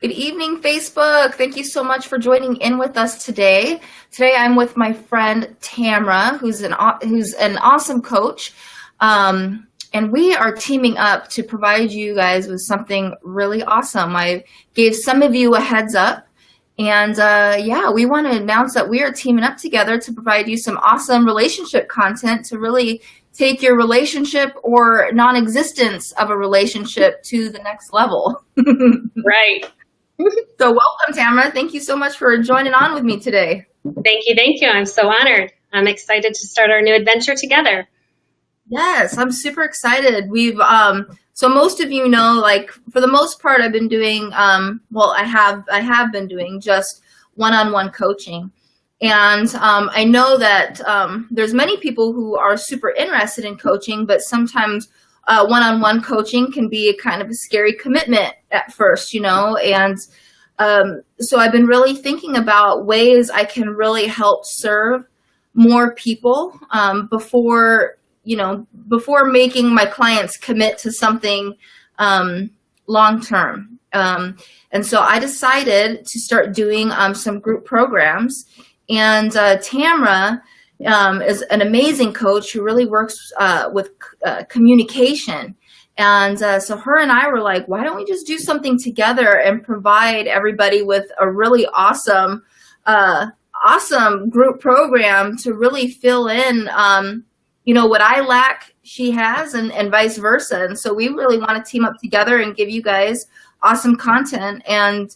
Good evening, Facebook. Thank you so much for joining in with us today. Today, I'm with my friend Tamra, who's an awesome coach, and we are teaming up to provide you guys with something really awesome. I gave some of you a heads up, and we want to announce that we are teaming up together to provide you some awesome relationship content to really take your relationship or non-existence of a relationship to the next level. Right. So welcome, Tamra. Thank you so much for joining on with me today. Thank you. Thank you. I'm so honored. I'm excited to start our new adventure together. Yes, I'm super excited. So most of you know, like for the most part, I've been doing, I have been doing just one-on-one coaching. And I know that there's many people who are super interested in coaching, but sometimes one-on-one coaching can be a kind of a scary commitment at first, and so I've been really thinking about ways I can really help serve more people before making my clients commit to something long-term. And so I decided to start doing some group programs. And Tamra is an amazing coach who really works with communication. And so her and I were like, why don't we just do something together and provide everybody with a really awesome group program to really fill in, what I lack, she has, and vice versa. And so we really want to team up together and give you guys awesome content and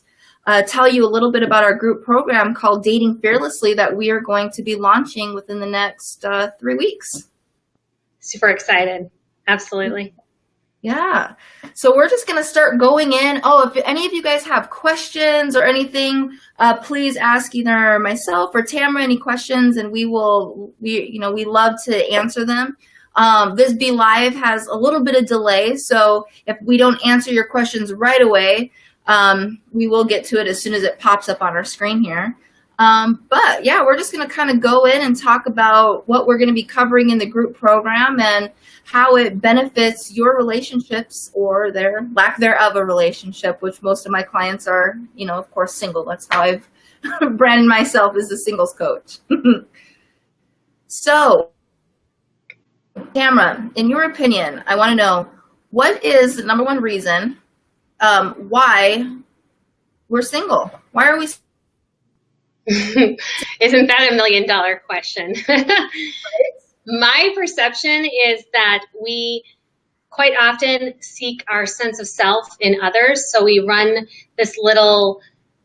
tell you a little bit about our group program called Dating Fearlessly that we are going to be launching within the next 3 weeks. Super excited. Absolutely. Yeah. So we're just going to start going in. Oh, if any of you guys have questions or anything, please ask either myself or Tamra any questions, and we love to answer them. This Be Live has a little bit of delay, so if we don't answer your questions right away, we will get to it as soon as it pops up on our screen here. But yeah, we're just going to kind of go in and talk about what we're going to be covering in the group program and how it benefits your relationships or their lack thereof a relationship, which most of my clients are, of course, single. That's how I've branded myself as a singles coach. So, Tamra, in your opinion, I want to know, what is the number one reason why we're single? Why are we single? Isn't that $1 million question? Right? My perception is that we quite often seek our sense of self in others. So we run this little,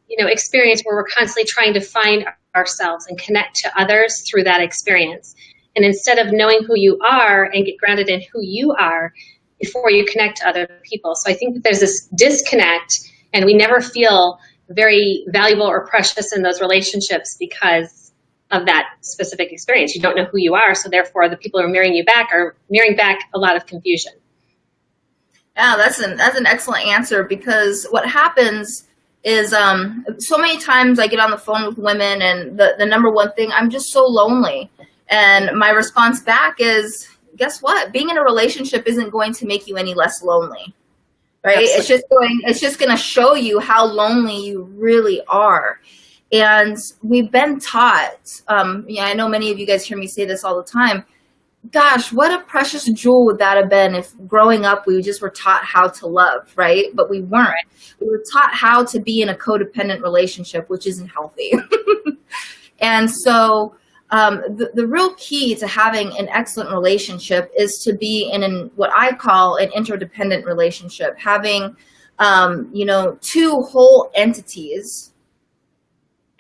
experience where we're constantly trying to find ourselves and connect to others through that experience. And instead of knowing who you are and get grounded in who you are before you connect to other people. So I think that there's this disconnect, and we never feel very valuable or precious in those relationships because of that specific experience. You don't know who you are, so therefore the people who are mirroring back a lot of confusion. Yeah, that's an excellent answer, because what happens is so many times I get on the phone with women and the number one thing, I'm just so lonely. And my response back is, guess what? Being in a relationship isn't going to make you any less lonely. Right? Absolutely. It's just going to show you how lonely you really are. And we've been taught, I know many of you guys hear me say this all the time, gosh, what a precious jewel would that have been if growing up we just were taught how to love, right? But we weren't. We were taught how to be in a codependent relationship, which isn't healthy. And so the real key to having an excellent relationship is to be in what I call an interdependent relationship, having, two whole entities,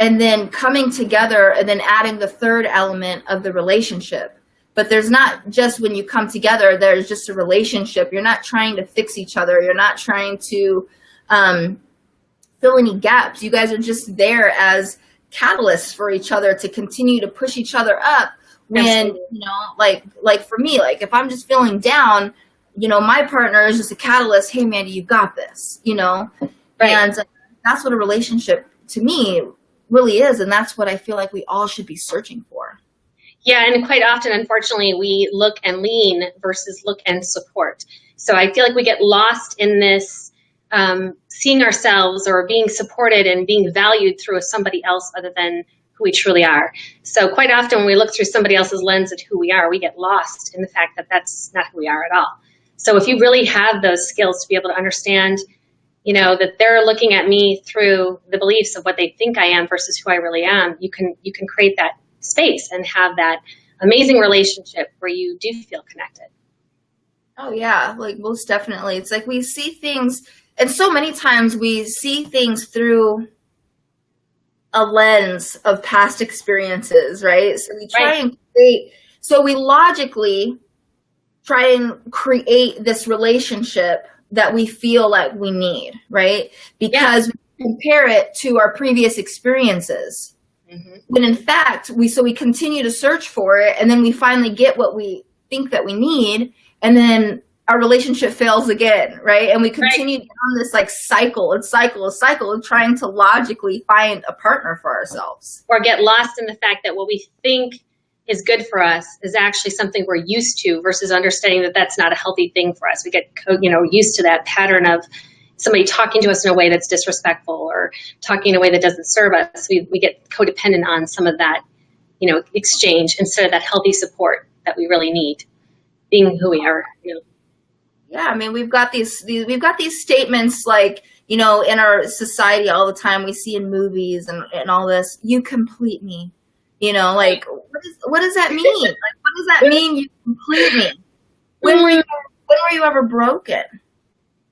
and then coming together and then adding the third element of the relationship. But there's not just when you come together, there's just a relationship. You're not trying to fix each other. You're not trying to fill any gaps. You guys are just there as catalysts for each other to continue to push each other up when, like for me, like if I'm just feeling down, my partner is just a catalyst. Hey, Mandy, you got this, Right. And that's what a relationship to me really is. And that's what I feel like we all should be searching for. Yeah. And quite often, unfortunately, we look and lean versus look and support. So I feel like we get lost in this seeing ourselves or being supported and being valued through somebody else other than who we truly are. So quite often when we look through somebody else's lens at who we are, we get lost in the fact that that's not who we are at all. So if you really have those skills to be able to understand, that they're looking at me through the beliefs of what they think I am versus who I really am, you can create that space and have that amazing relationship where you do feel connected. Oh yeah, like most definitely. It's like we see things, and so many times we see things through a lens of past experiences, right? So we we logically try and create this relationship that we feel like we need, right? Because we compare it to our previous experiences. Mm-hmm. When in fact, we continue to search for it, and then we finally get what we think that we need, and then our relationship fails again, right? And we continue down this cycle of trying to logically find a partner for ourselves. Or get lost in the fact that what we think is good for us is actually something we're used to versus understanding that that's not a healthy thing for us. We get used to that pattern of somebody talking to us in a way that's disrespectful or talking in a way that doesn't serve us. We get codependent on some of that, exchange instead of that healthy support that we really need, being who we are. Yeah, I mean, we've got these statements in our society all the time. We see in movies and all this. You complete me. What does that mean? What does that mean? You complete me. When were you ever broken?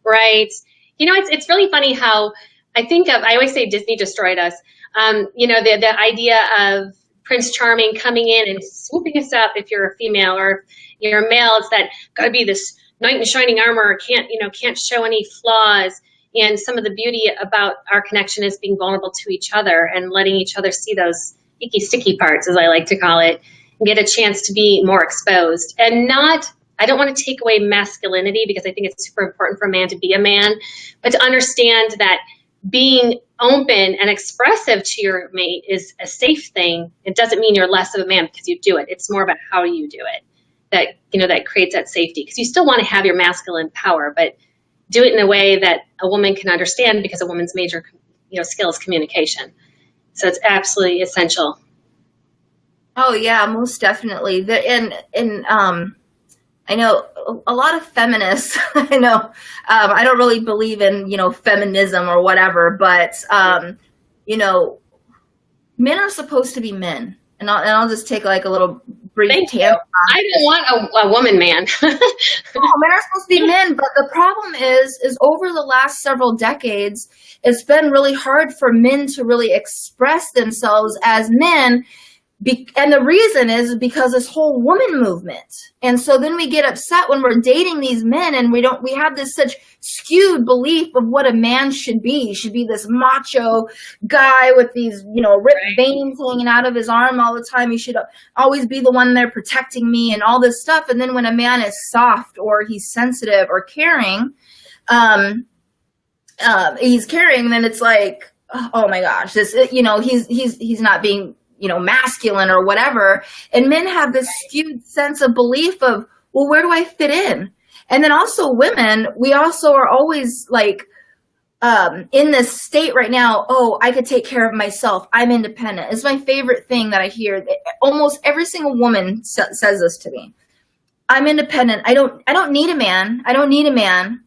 Right. It's really funny how I always say Disney destroyed us. The idea of Prince Charming coming in and swooping us up if you're a female, or if you're a male, it's that gotta be this knight in shining armor, can't show any flaws. And some of the beauty about our connection is being vulnerable to each other and letting each other see those icky sticky parts, as I like to call it, and get a chance to be more exposed. And I don't want to take away masculinity, because I think it's super important for a man to be a man, but to understand that being open and expressive to your mate is a safe thing. It doesn't mean you're less of a man because you do it. It's more about how you do it that creates that safety, because you still want to have your masculine power, but do it in a way that a woman can understand, because a woman's major skill is communication. So it's absolutely essential. Oh yeah, most definitely. I know a lot of feminists. I know I don't really believe in feminism or whatever, but men are supposed to be men, and I'll just take a little brief tangent. I don't want a woman man. No, men are supposed to be men, but the problem is over the last several decades, it's been really hard for men to really express themselves as men. And the reason is because this whole woman movement. And so then we get upset when we're dating these men, and we have this such skewed belief of what a man should be. He should be this macho guy with these, ripped veins hanging out of his arm all the time. He should always be the one there protecting me and all this stuff. And then when a man is soft or he's sensitive or caring, then it's like, oh my gosh, he's not being masculine or whatever. And men have this skewed sense of belief of, well, where do I fit in? And then also women, we also are always in this state right now, oh, I could take care of myself. I'm independent. It's my favorite thing that I hear. Almost every single woman says this to me. I'm independent. I don't need a man. I don't need a man.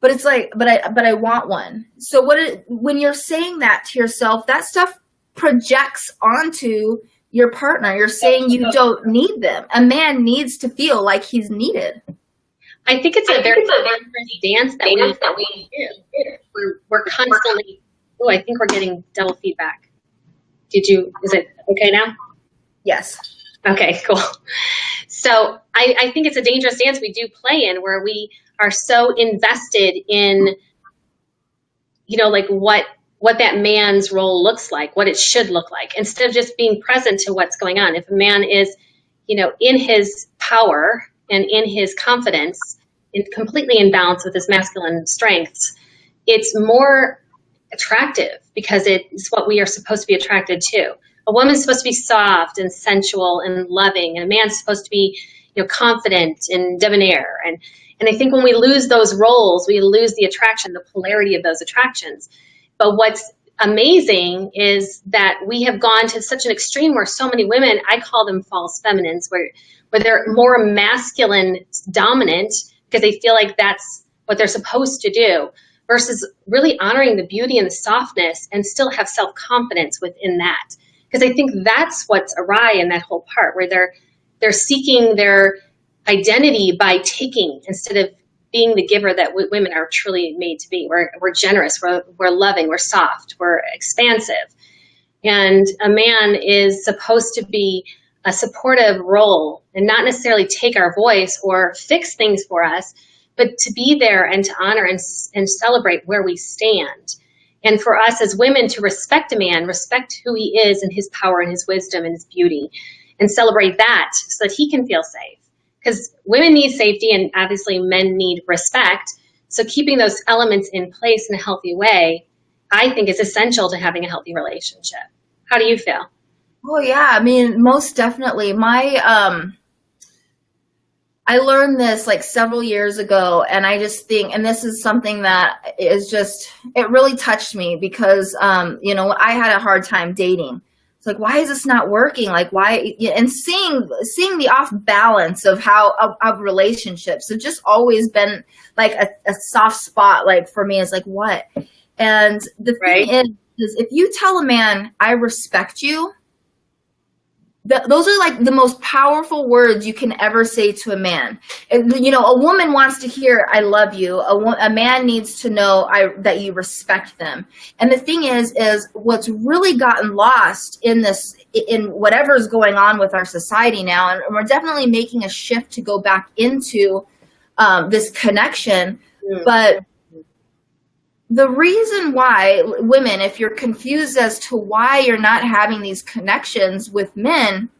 But it's but I want one. So when you're saying that to yourself, that stuff projects onto your partner. You're saying you don't need them. A man needs to feel like he's needed. I think it's a very dance that we do. We're constantly. Oh, I think we're getting double feedback. Is it okay now? Yes. Okay, cool. So I think it's a dangerous dance we do play in, where we are so invested in, what that man's role looks like, what it should look like, instead of just being present to what's going on. If a man is, in his power and in his confidence and completely in balance with his masculine strengths, it's more attractive because it's what we are supposed to be attracted to. A woman's supposed to be soft and sensual and loving, and a man's supposed to be, confident and debonair. And I think when we lose those roles, we lose the attraction, the polarity of those attractions. But what's amazing is that we have gone to such an extreme where so many women, I call them false feminines, where they're more masculine dominant because they feel like that's what they're supposed to do, versus really honoring the beauty and the softness and still have self-confidence within that. Because I think that's what's awry in that whole part, where they're seeking their identity by taking instead of being the giver that women are truly made to be. We're generous, we're loving, we're soft, we're expansive. And a man is supposed to be a supportive role and not necessarily take our voice or fix things for us, but to be there and to honor and celebrate where we stand. And for us as women to respect a man, respect who he is and his power and his wisdom and his beauty, and celebrate that so that he can feel safe. Because women need safety and obviously men need respect. So keeping those elements in place in a healthy way, I think is essential to having a healthy relationship. How do you feel? Oh yeah, I mean, most definitely. I learned this like several years ago, and I just think, and this is something that is just, it really touched me because, I had a hard time dating. It's like, why is this not working? Like, why? And seeing the off balance of of relationships, it's just always been like a soft spot. Like for me, it's like, what? And the thing is if you tell a man, I respect you, those are like the most powerful words you can ever say to a man. And, a woman wants to hear, I love you. A man needs to know that you respect them. And the thing is what's really gotten lost in whatever's going on with our society now, and we're definitely making a shift to go back into this connection. But the reason why women, if you're confused as to why you're not having these connections with men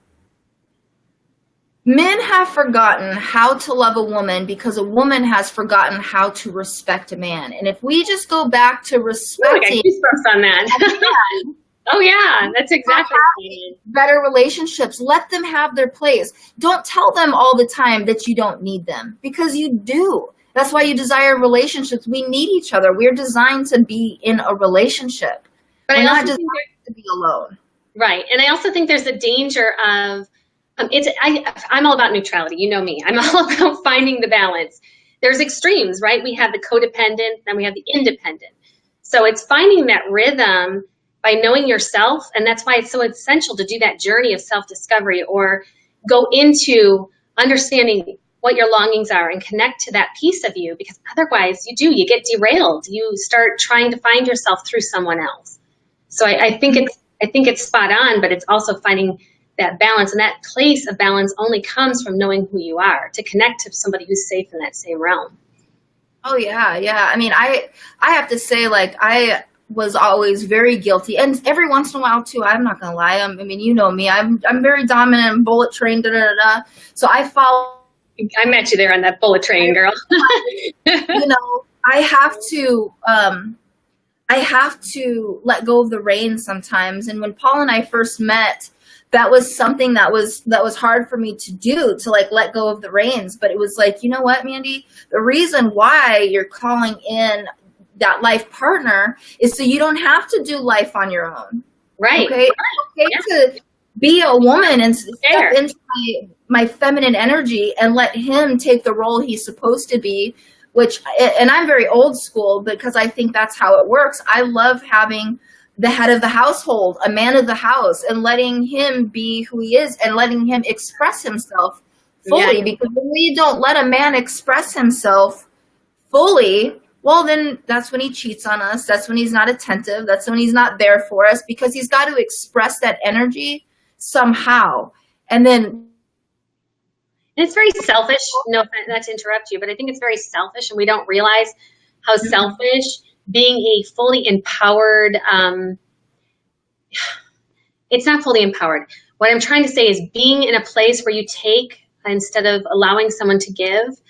have forgotten how to love a woman because a woman has forgotten how to respect a man. And if we just go back to respecting, I got goosebumps on that. Oh yeah, that's exactly better relationships. Let them have their place. Don't tell them all the time that you don't need them, because you do. That's why you desire relationships. We need each other. We're designed to be in a relationship. But we're not designed to be alone. Right. And I also think there's a danger of, I'm all about neutrality. You know me. I'm all about finding the balance. There's extremes, right? We have the codependent, then we have the independent. So it's finding that rhythm by knowing yourself. And that's why it's so essential to do that journey of self-discovery, or go into understanding what your longings are and connect to that piece of you, because otherwise you get derailed. You start trying to find yourself through someone else. So I think it's spot on, but it's also finding that balance, and that place of balance only comes from knowing who you are, to connect to somebody who's safe in that same realm. Oh yeah. Yeah. I mean, I have to say, like, I was always very guilty, and every once in a while too, I'm not going to lie. I mean, you know me, I'm very dominant and bullet trained, So I follow. I met you there on that bullet train, girl. I have to let go of the reins sometimes. And when Paul and I first met, that was something that was hard for me to do, to like let go of the reins. But it was like, you know what, Mandy, the reason why you're calling in that life partner is so you don't have to do life on your own. Right. Okay. It's okay to be a woman and step into my feminine energy and let him take the role he's supposed to be, and I'm very old school because I think that's how it works. I love having the head of the household, a man of the house, and letting him be who he is and letting him express himself fully. Yeah. Because when we don't let a man express himself fully, well, then that's when he cheats on us. That's when he's not attentive. That's when he's not there for us, because he's got to express that energy somehow. And it's very selfish. No, not to interrupt you, but I think it's very selfish, and we don't realize how selfish being a fully empowered, it's not fully empowered. What I'm trying to say is being in a place where you take instead of allowing someone to give.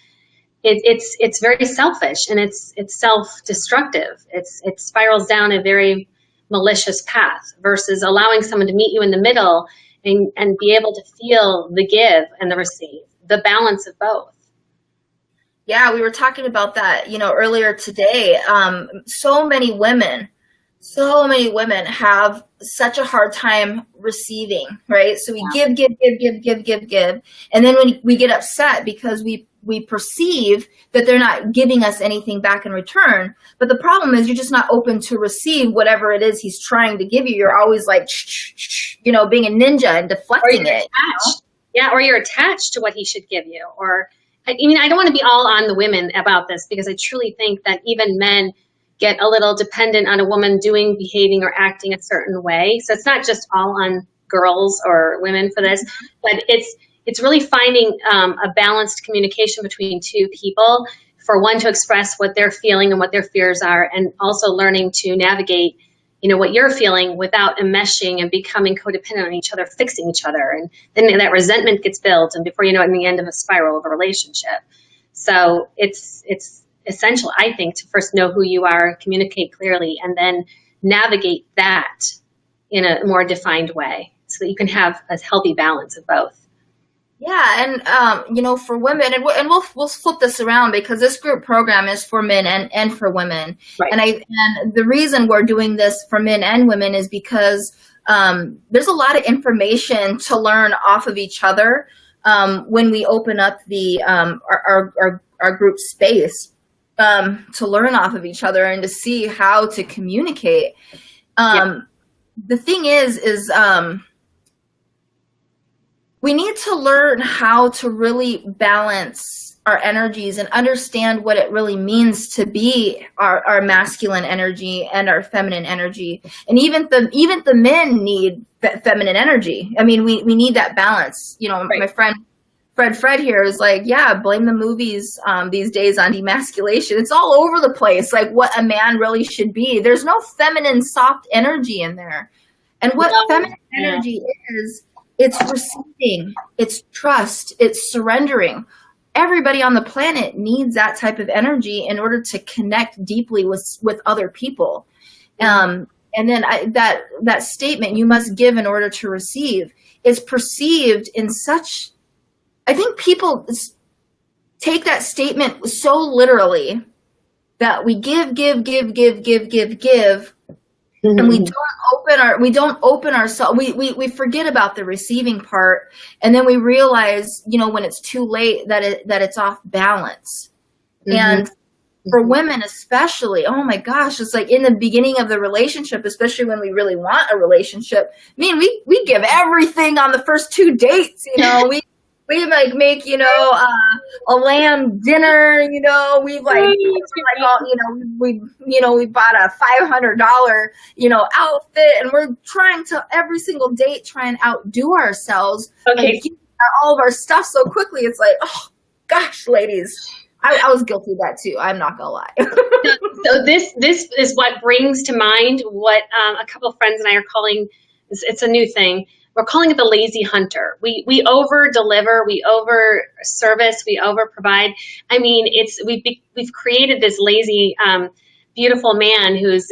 It's very selfish, and it's self-destructive. It spirals down a very malicious path, versus allowing someone to meet you in the middle and be able to feel the give and the receive, the balance of both. Yeah, we were talking about that, earlier today. So many women have such a hard time receiving, right? So we give, give, give, give, give, give, give. And then when we get upset because we perceive that they're not giving us anything back in return. But the problem is you're just not open to receive whatever it is he's trying to give you. You're always like, being a ninja and deflecting it. Yeah, or you're attached to what he should give you. Or, I mean, I don't want to be all on the women about this, because I truly think that even men get a little dependent on a woman doing, behaving, or acting a certain way. So it's not just all on girls or women for this, but it's really finding a balanced communication between two people, for one to express what they're feeling and what their fears are, and also learning to navigate, what you're feeling without enmeshing and becoming codependent on each other, fixing each other. And then that resentment gets built, and before you know it, in the end of a spiral of a relationship. So it's essential, I think, to first know who you are, communicate clearly, and then navigate that in a more defined way so that you can have a healthy balance of both. Yeah, and for women, and we'll flip this around, because this group program is for men and for women. Right. And the reason we're doing this for men and women is because there's a lot of information to learn off of each other when we open up the our group space, to learn off of each other and to see how to communicate. The thing is we need to learn how to really balance our energies and understand what it really means to be our masculine energy and our feminine energy. And even the men need feminine energy. I mean, we need that balance. Right. My friend Fred here is like, yeah, blame the movies these days on demasculation. It's all over the place, like what a man really should be. There's no feminine soft energy in there. And what feminine energy is, it's receiving, it's trust, it's surrendering. Everybody on the planet needs that type of energy in order to connect deeply with other people. And then that statement, you must give in order to receive, is perceived in such, I think people take that statement so literally that we give, and we don't open ourselves. We forget about the receiving part, and then we realize, when it's too late, that it's off balance. And for women especially, oh my gosh, it's like in the beginning of the relationship, especially when we really want a relationship. I mean, we give everything on the first 2 dates. We like make, a lamb dinner, we like, we bought a $500, outfit, and we're trying to every single date try and outdo ourselves. Okay. And all of our stuff so quickly. It's like, oh gosh, ladies, I was guilty of that too. I'm not gonna lie. So this is what brings to mind what a couple of friends and I are calling, it's a new thing. We're calling it the lazy hunter. We over deliver, we over service, we over provide. I mean, we've created this lazy, beautiful man who's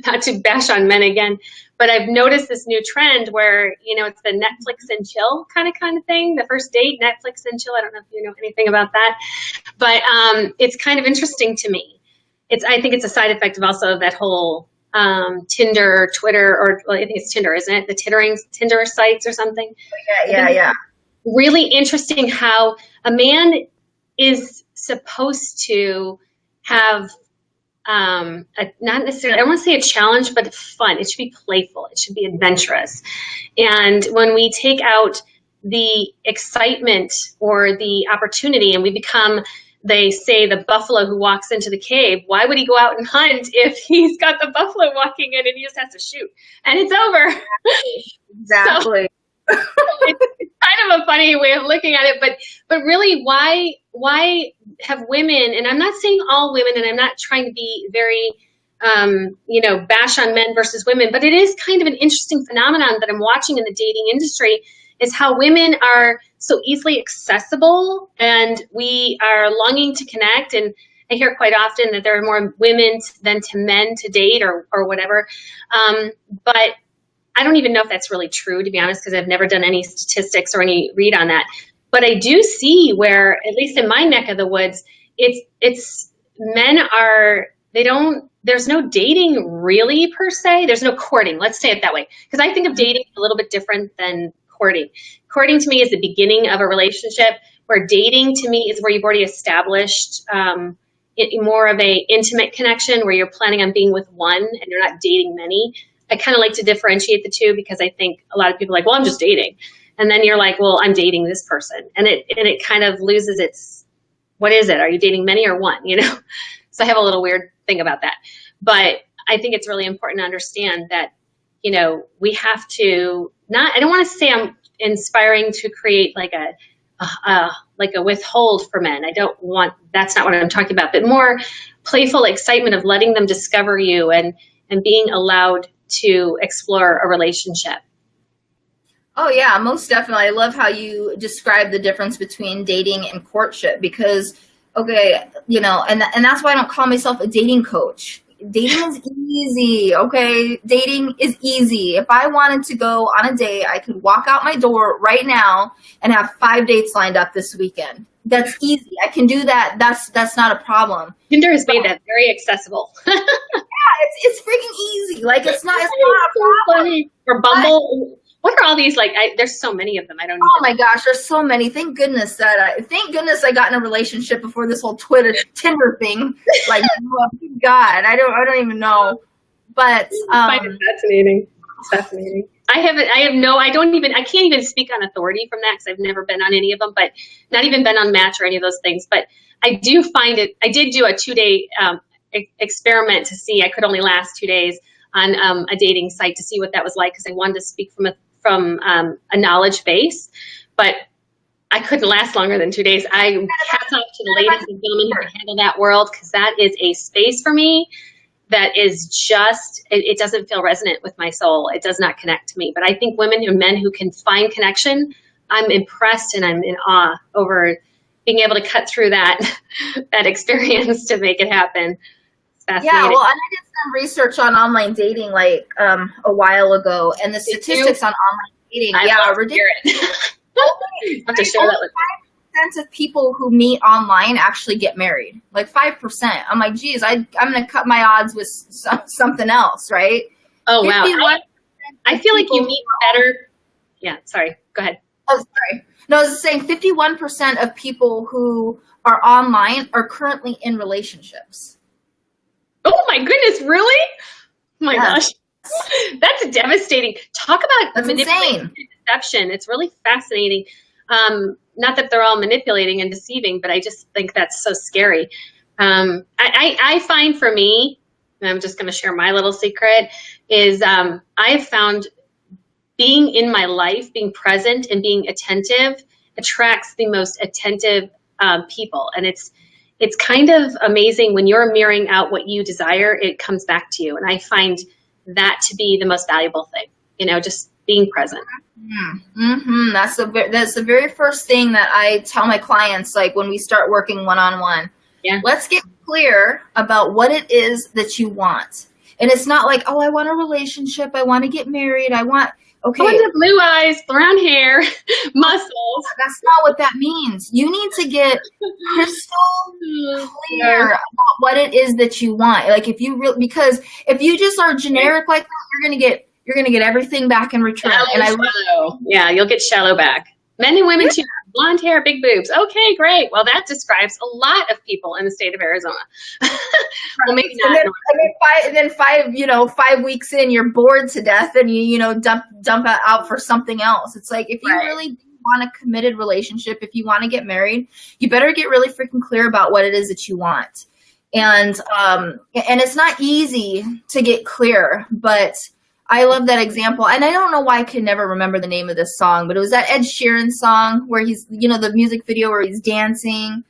not to bash on men again, but I've noticed this new trend where it's the Netflix and chill kind of thing. The first date, Netflix and chill. I don't know if you know anything about that, but it's kind of interesting to me. I think it's a side effect of also that whole Tinder, Twitter, or I think it's Tinder, isn't it? The Tinder sites or something. Yeah. Really interesting how a man is supposed to have not necessarily, I don't want to say a challenge, but fun. It should be playful. It should be adventurous. And when we take out the excitement or the opportunity and we become, they say, the buffalo who walks into the cave, why would he go out and hunt if he's got the buffalo walking in and he just has to shoot and it's over? Exactly. So, it's kind of a funny way of looking at it, but really, why have women, and I'm not saying all women, and I'm not trying to be very, bash on men versus women, but it is kind of an interesting phenomenon that I'm watching in the dating industry, is how women are so easily accessible and we are longing to connect. And I hear quite often that there are more women than to men to date or whatever. But I don't even know if that's really true, to be honest, because I've never done any statistics or any read on that. But I do see where, at least in my neck of the woods, it's men are, there's no dating really per se. There's no courting. Let's say it that way. Because I think of dating a little bit different than courting. Courting to me is the beginning of a relationship, where dating to me is where you've already established more of a intimate connection where you're planning on being with one and you're not dating many. I kind of like to differentiate the two, because I think a lot of people are like, well, I'm just dating. And then you're like, well, I'm dating this person. And it kind of loses its, what is it? Are you dating many or one? You know? So I have a little weird thing about that. But I think it's really important to understand that, you know, we have to I don't want to say I'm inspiring to create like a withhold for men. That's not what I'm talking about, but more playful excitement of letting them discover you and being allowed to explore a relationship. Oh yeah, most definitely. I love how you describe the difference between dating and courtship, because, okay, you know, and that's why I don't call myself a dating coach. Dating is easy, okay? Dating is easy. If I wanted to go on a date, I could walk out my door right now and have 5 dates lined up this weekend. That's easy. I can do that. That's not a problem. Tinder has made that very accessible. Yeah, it's freaking easy. Like it's not a problem. Or Bumble. What are all these, like, there's so many of them. I don't know. Oh my gosh, there's so many. Thank goodness I got in a relationship before this whole Tinder thing. Like, oh, God, I don't even know. But I find it fascinating. It's fascinating. I can't even speak on authority from that, because I've never been on any of them, but not even been on Match or any of those things. But I do find it, I did do a 2-day experiment to see, I could only last 2 days on a dating site to see what that was like, because I wanted to speak from a knowledge base, but I couldn't last longer than 2 days. Hats off to the ladies and gentlemen who can handle that world, because that is a space for me that is just, it doesn't feel resonant with my soul. It does not connect to me. But I think women and men who can find connection, I'm impressed and I'm in awe over being able to cut through that experience to make it happen. It's fascinating. Yeah, well, I did some research on online dating like a while ago, and the statistics on online dating, ridiculous. I have to share that with you. 5% of people who meet online actually get married. Like 5%. I'm like, geez, I'm going to cut my odds with something else, right? Oh, wow. I feel like you meet better. Yeah, sorry. Go ahead. Oh, sorry. No, I was saying 51% of people who are online are currently in relationships. Oh, my goodness. Really? Oh, my gosh. That's devastating. Talk about manipulation and deception. It's really fascinating. Not that they're all manipulating and deceiving, but I just think that's so scary. I find for me, and I'm just going to share my little secret, is I've found being in my life, being present and being attentive attracts the most attentive people. And it's kind of amazing when you're mirroring out what you desire, it comes back to you. And I find that to be the most valuable thing, just being present. Mm-hmm. That's the very first thing that I tell my clients, like when we start working one-on-one. Yeah. Let's get clear about what it is that you want. And it's not like, oh, I want a relationship. I want to get married. I want blue eyes, brown hair, muscles. That's not what that means. You need to get crystal clear about what it is that you want. Like because if you just are generic like that, you're gonna get everything back in return. Yeah, you'll get shallow back. Men and women too. Blonde hair, big boobs. Okay, great. Well, that describes a lot of people in the state of Arizona. Well, maybe not. And then 5 weeks in, you're bored to death, and you dump it out for something else. It's like, if you really do want a committed relationship, if you want to get married, you better get really freaking clear about what it is that you want. And it's not easy to get clear, but I love that example. And I don't know why I can never remember the name of this song, but it was that Ed Sheeran song where he's, the music video where he's dancing.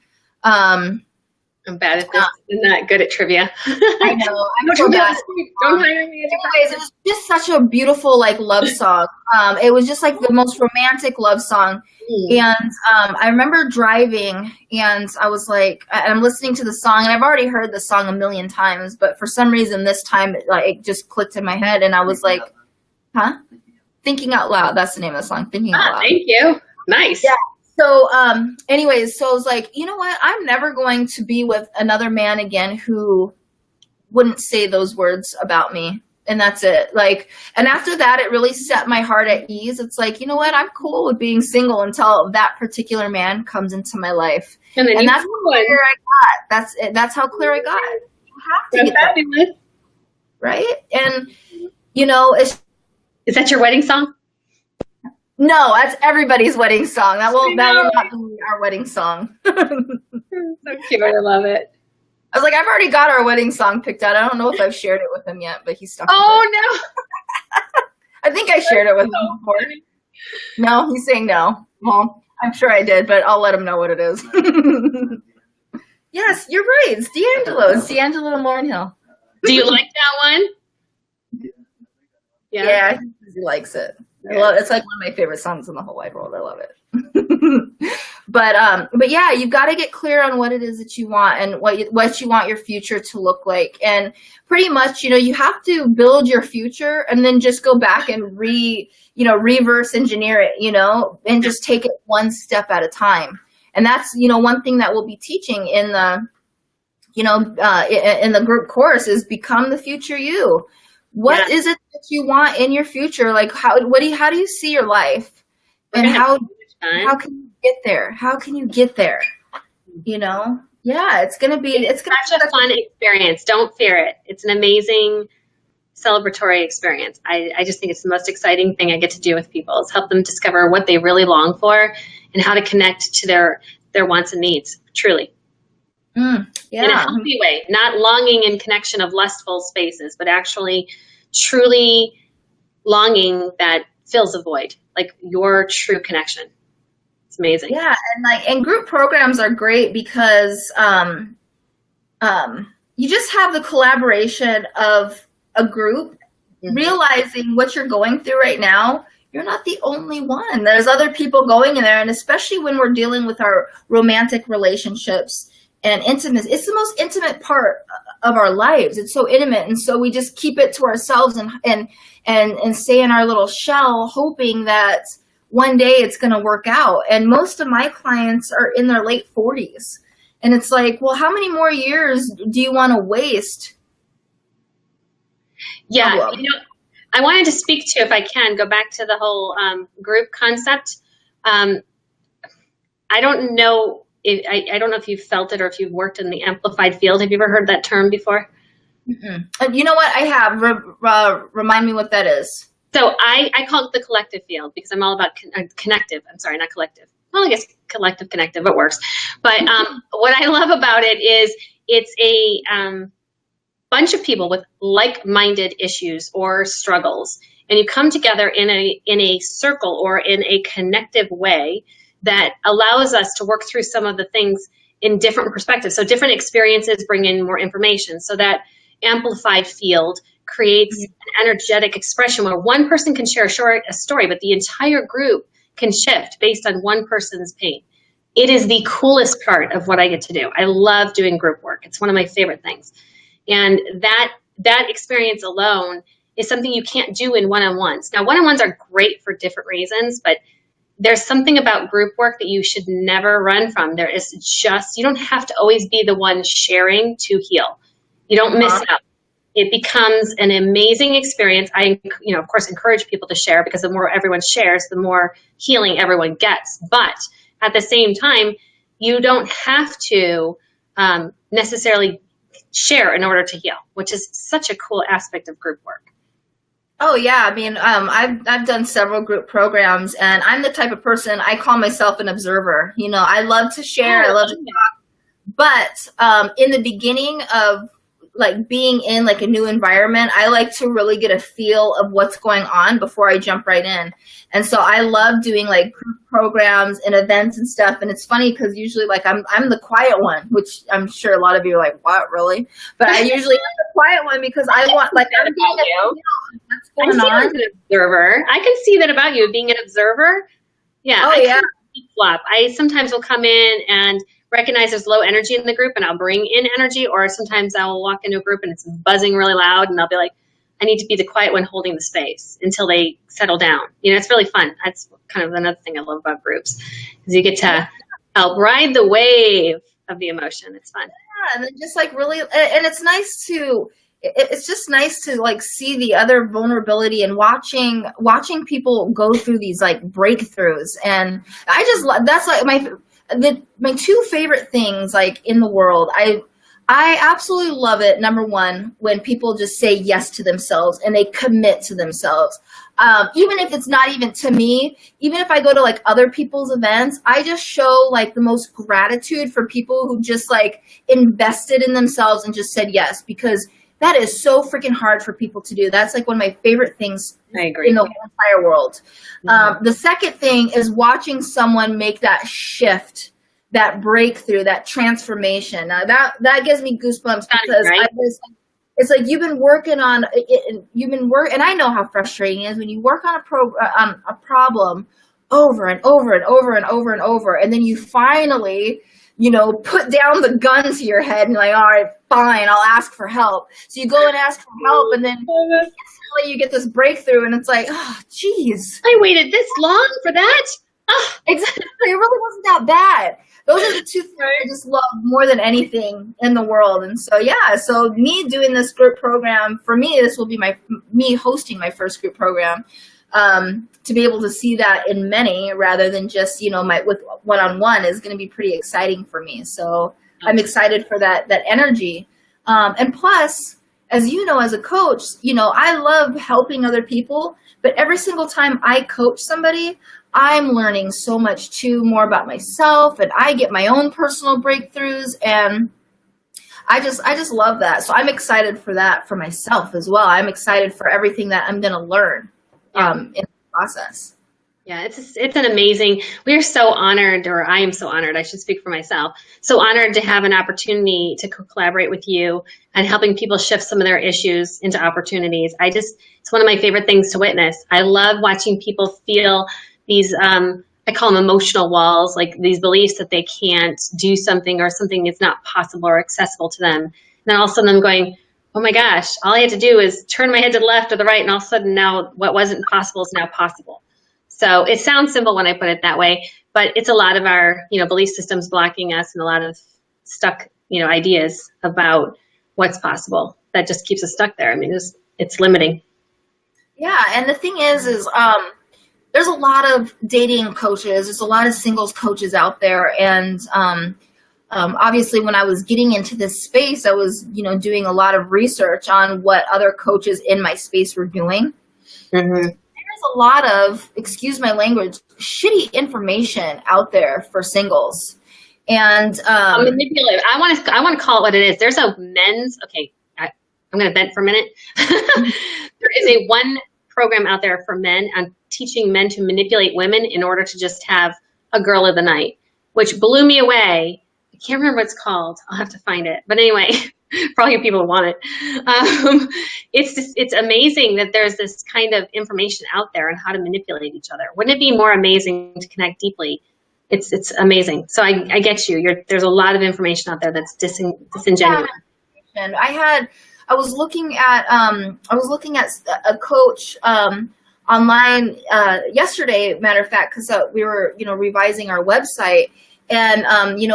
I'm bad at this. I'm not good at trivia. I know. I'm so bad. Don't hire me. Anyways, it was just such a beautiful, love song. It was just like the most romantic love song. And I remember driving, and I was like, I'm listening to the song, and I've already heard the song a million times, but for some reason this time it just clicked in my head, and I was like, huh? Thinking Out Loud. That's the name of the song, Thinking Out Loud. Thank you. Nice. Yeah. So, anyways, so I was like, you know what? I'm never going to be with another man again who wouldn't say those words about me. And that's it. Like, and after that, it really set my heart at ease. It's like, you know what? I'm cool with being single until that particular man comes into my life. And then that's how clear I got. That's it. That's how clear I got. You have to get that, right? And, you know, is that your wedding song? No, that's everybody's wedding song. That will not be our wedding song. So cute. I love it. I was like, I've already got our wedding song picked out. I don't know if I've shared it with him yet, but he's stuck. Oh, no. I think I shared it with him before. No, he's saying no. Well, I'm sure I did, but I'll let him know what it is. Yes, you're right. It's D'Angelo. It's D'Angelo Mournhill. Do you like that one? Yeah, he likes it. I love it. It's like one of my favorite songs in the whole wide world. I love it. But yeah, you've got to get clear on what it is that you want and what you want your future to look like. And pretty much, you know, you have to build your future and then just go back and reverse engineer it, you know, and just take it one step at a time. And that's, you know, one thing that we'll be teaching in the, you know, in the group course is become the future you. What is it that you want in your future? Like, how do you see your life? And how can you get there? How can you get there? You know? Yeah, it's such a fun experience. Don't fear it. It's an amazing celebratory experience. I just think it's the most exciting thing I get to do with people is help them discover what they really long for and how to connect to their wants and needs, truly. In a healthy way, not longing in connection of lustful spaces, but actually truly longing that fills a void, like your true connection. It's amazing. Yeah, and group programs are great because you just have the collaboration of a group, realizing what you're going through right now. You're not the only one. There's other people going in there, and especially when we're dealing with our romantic relationships and intimacy, it's the most intimate part of our lives. It's so intimate, and so we just keep it to ourselves and stay in our little shell, hoping that one day it's going to work out. And most of my clients are in their late 40s, and it's like, well, how many more years do you want to waste? Yeah, you know, I wanted to speak to, if I can, go back to the whole group concept. I don't know. I don't know if you've felt it or if you've worked in the amplified field. Have you ever heard that term before? You know what? I have. Remind me what that is. So I call it the collective field because I'm all about connective. I'm sorry, not collective. Well, I guess collective, connective, it works. But what I love about it is it's a bunch of people with like-minded issues or struggles, and you come together in a circle or in a connective way that allows us to work through some of the things in different perspectives. So different experiences bring in more information. So that amplified field creates an energetic expression where one person can share a story, but the entire group can shift based on one person's pain. It is the coolest part of what I get to do. I love doing group work. It's one of my favorite things. And that experience alone is something you can't do in one-on-ones. Now, one-on-ones are great for different reasons, but there's something about group work that you should never run from. There is just, you don't have to always be the one sharing to heal. You don't miss out. It becomes an amazing experience. I, of course, encourage people to share because the more everyone shares, the more healing everyone gets. But at the same time, you don't have to necessarily share in order to heal, which is such a cool aspect of group work. Oh yeah, I mean, I've done several group programs, and I'm the type of person, I call myself an observer. You know, I love to share, I love to talk, but in the beginning of like being in like a new environment, I like to really get a feel of what's going on before I jump right in. And so I love doing like group programs and events and stuff. And it's funny because usually like I'm the quiet one, which I'm sure a lot of you are like, what, really? But I usually am the quiet one because I want like I'm being what's going on. An observer. I can see that about you being an observer. Yeah. Oh yeah. Flop. I sometimes will come in and recognize there's low energy in the group and I'll bring in energy, or sometimes I will walk into a group and it's buzzing really loud and I'll be like, I need to be the quiet one holding the space until they settle down. It's really fun. That's kind of another thing I love about groups, is you get to help ride the wave of the emotion. It's fun. Yeah, and then just like really, and it's nice to, it's just nice to like see the other vulnerability and watching people go through these like breakthroughs. And I just, that's like my two favorite things like in the world. I absolutely love it. Number one, when people just say yes to themselves and they commit to themselves. Even if it's not even to me, even if I go to like other people's events, I just show like the most gratitude for people who just like invested in themselves and just said yes, because that is so freaking hard for people to do. That's like one of my favorite things in the whole entire world. Mm-hmm. The second thing is watching someone make that shift, that breakthrough, that transformation. Now that gives me goosebumps, because it's like you've been working on it, and I know how frustrating it is when you work on a problem over and over and over and over and over, and then you finally, put down the gun to your head and like, all right, fine, I'll ask for help. So you go and ask for help, and then you get this breakthrough, and it's like, oh, geez, I waited this long for that. Oh. Exactly, it really wasn't that bad. Those are the two things I just love more than anything in the world. And so, so me doing this group program, for me, this will be me hosting my first group program, to be able to see that in many rather than just, with one-on-one is going to be pretty exciting for me. So I'm excited for that energy. And plus, as you know, as a coach, I love helping other people, but every single time I coach somebody, I'm learning so much too, more about myself, and I get my own personal breakthroughs, and I just love that. So I'm excited for that for myself as well. I'm excited for everything that I'm going to learn in the process. Yeah, it's an amazing, we are so honored, or I am so honored, I should speak for myself, so honored to have an opportunity to collaborate with you and helping people shift some of their issues into opportunities. It's one of my favorite things to witness. I love watching people feel these, I call them emotional walls, like these beliefs that they can't do something, or something is not possible or accessible to them. And then all of a sudden I'm going, oh my gosh, all I had to do is turn my head to the left or the right, and all of a sudden now what wasn't possible is now possible. So it sounds simple when I put it that way, but it's a lot of our, belief systems blocking us, and a lot of stuck, ideas about what's possible that just keeps us stuck there. I mean, it's limiting. Yeah, and the thing is there's a lot of dating coaches. There's a lot of singles coaches out there. And obviously when I was getting into this space, I was, doing a lot of research on what other coaches in my space were doing. Mm-hmm. There's a lot of, excuse my language, shitty information out there for singles. And manipulative. I want to call it what it is. There's a men's, I'm going to vent for a minute. There is one program out there for men on teaching men to manipulate women in order to just have a girl of the night, which blew me away. I can't remember what it's called. I'll have to find it. But anyway, for all you people who want it, it's amazing that there's this kind of information out there on how to manipulate each other. Wouldn't it be more amazing to connect deeply? It's amazing. So I get you. There's a lot of information out there that's disingenuous. And I was looking at a coach online yesterday, matter of fact, because we were revising our website, and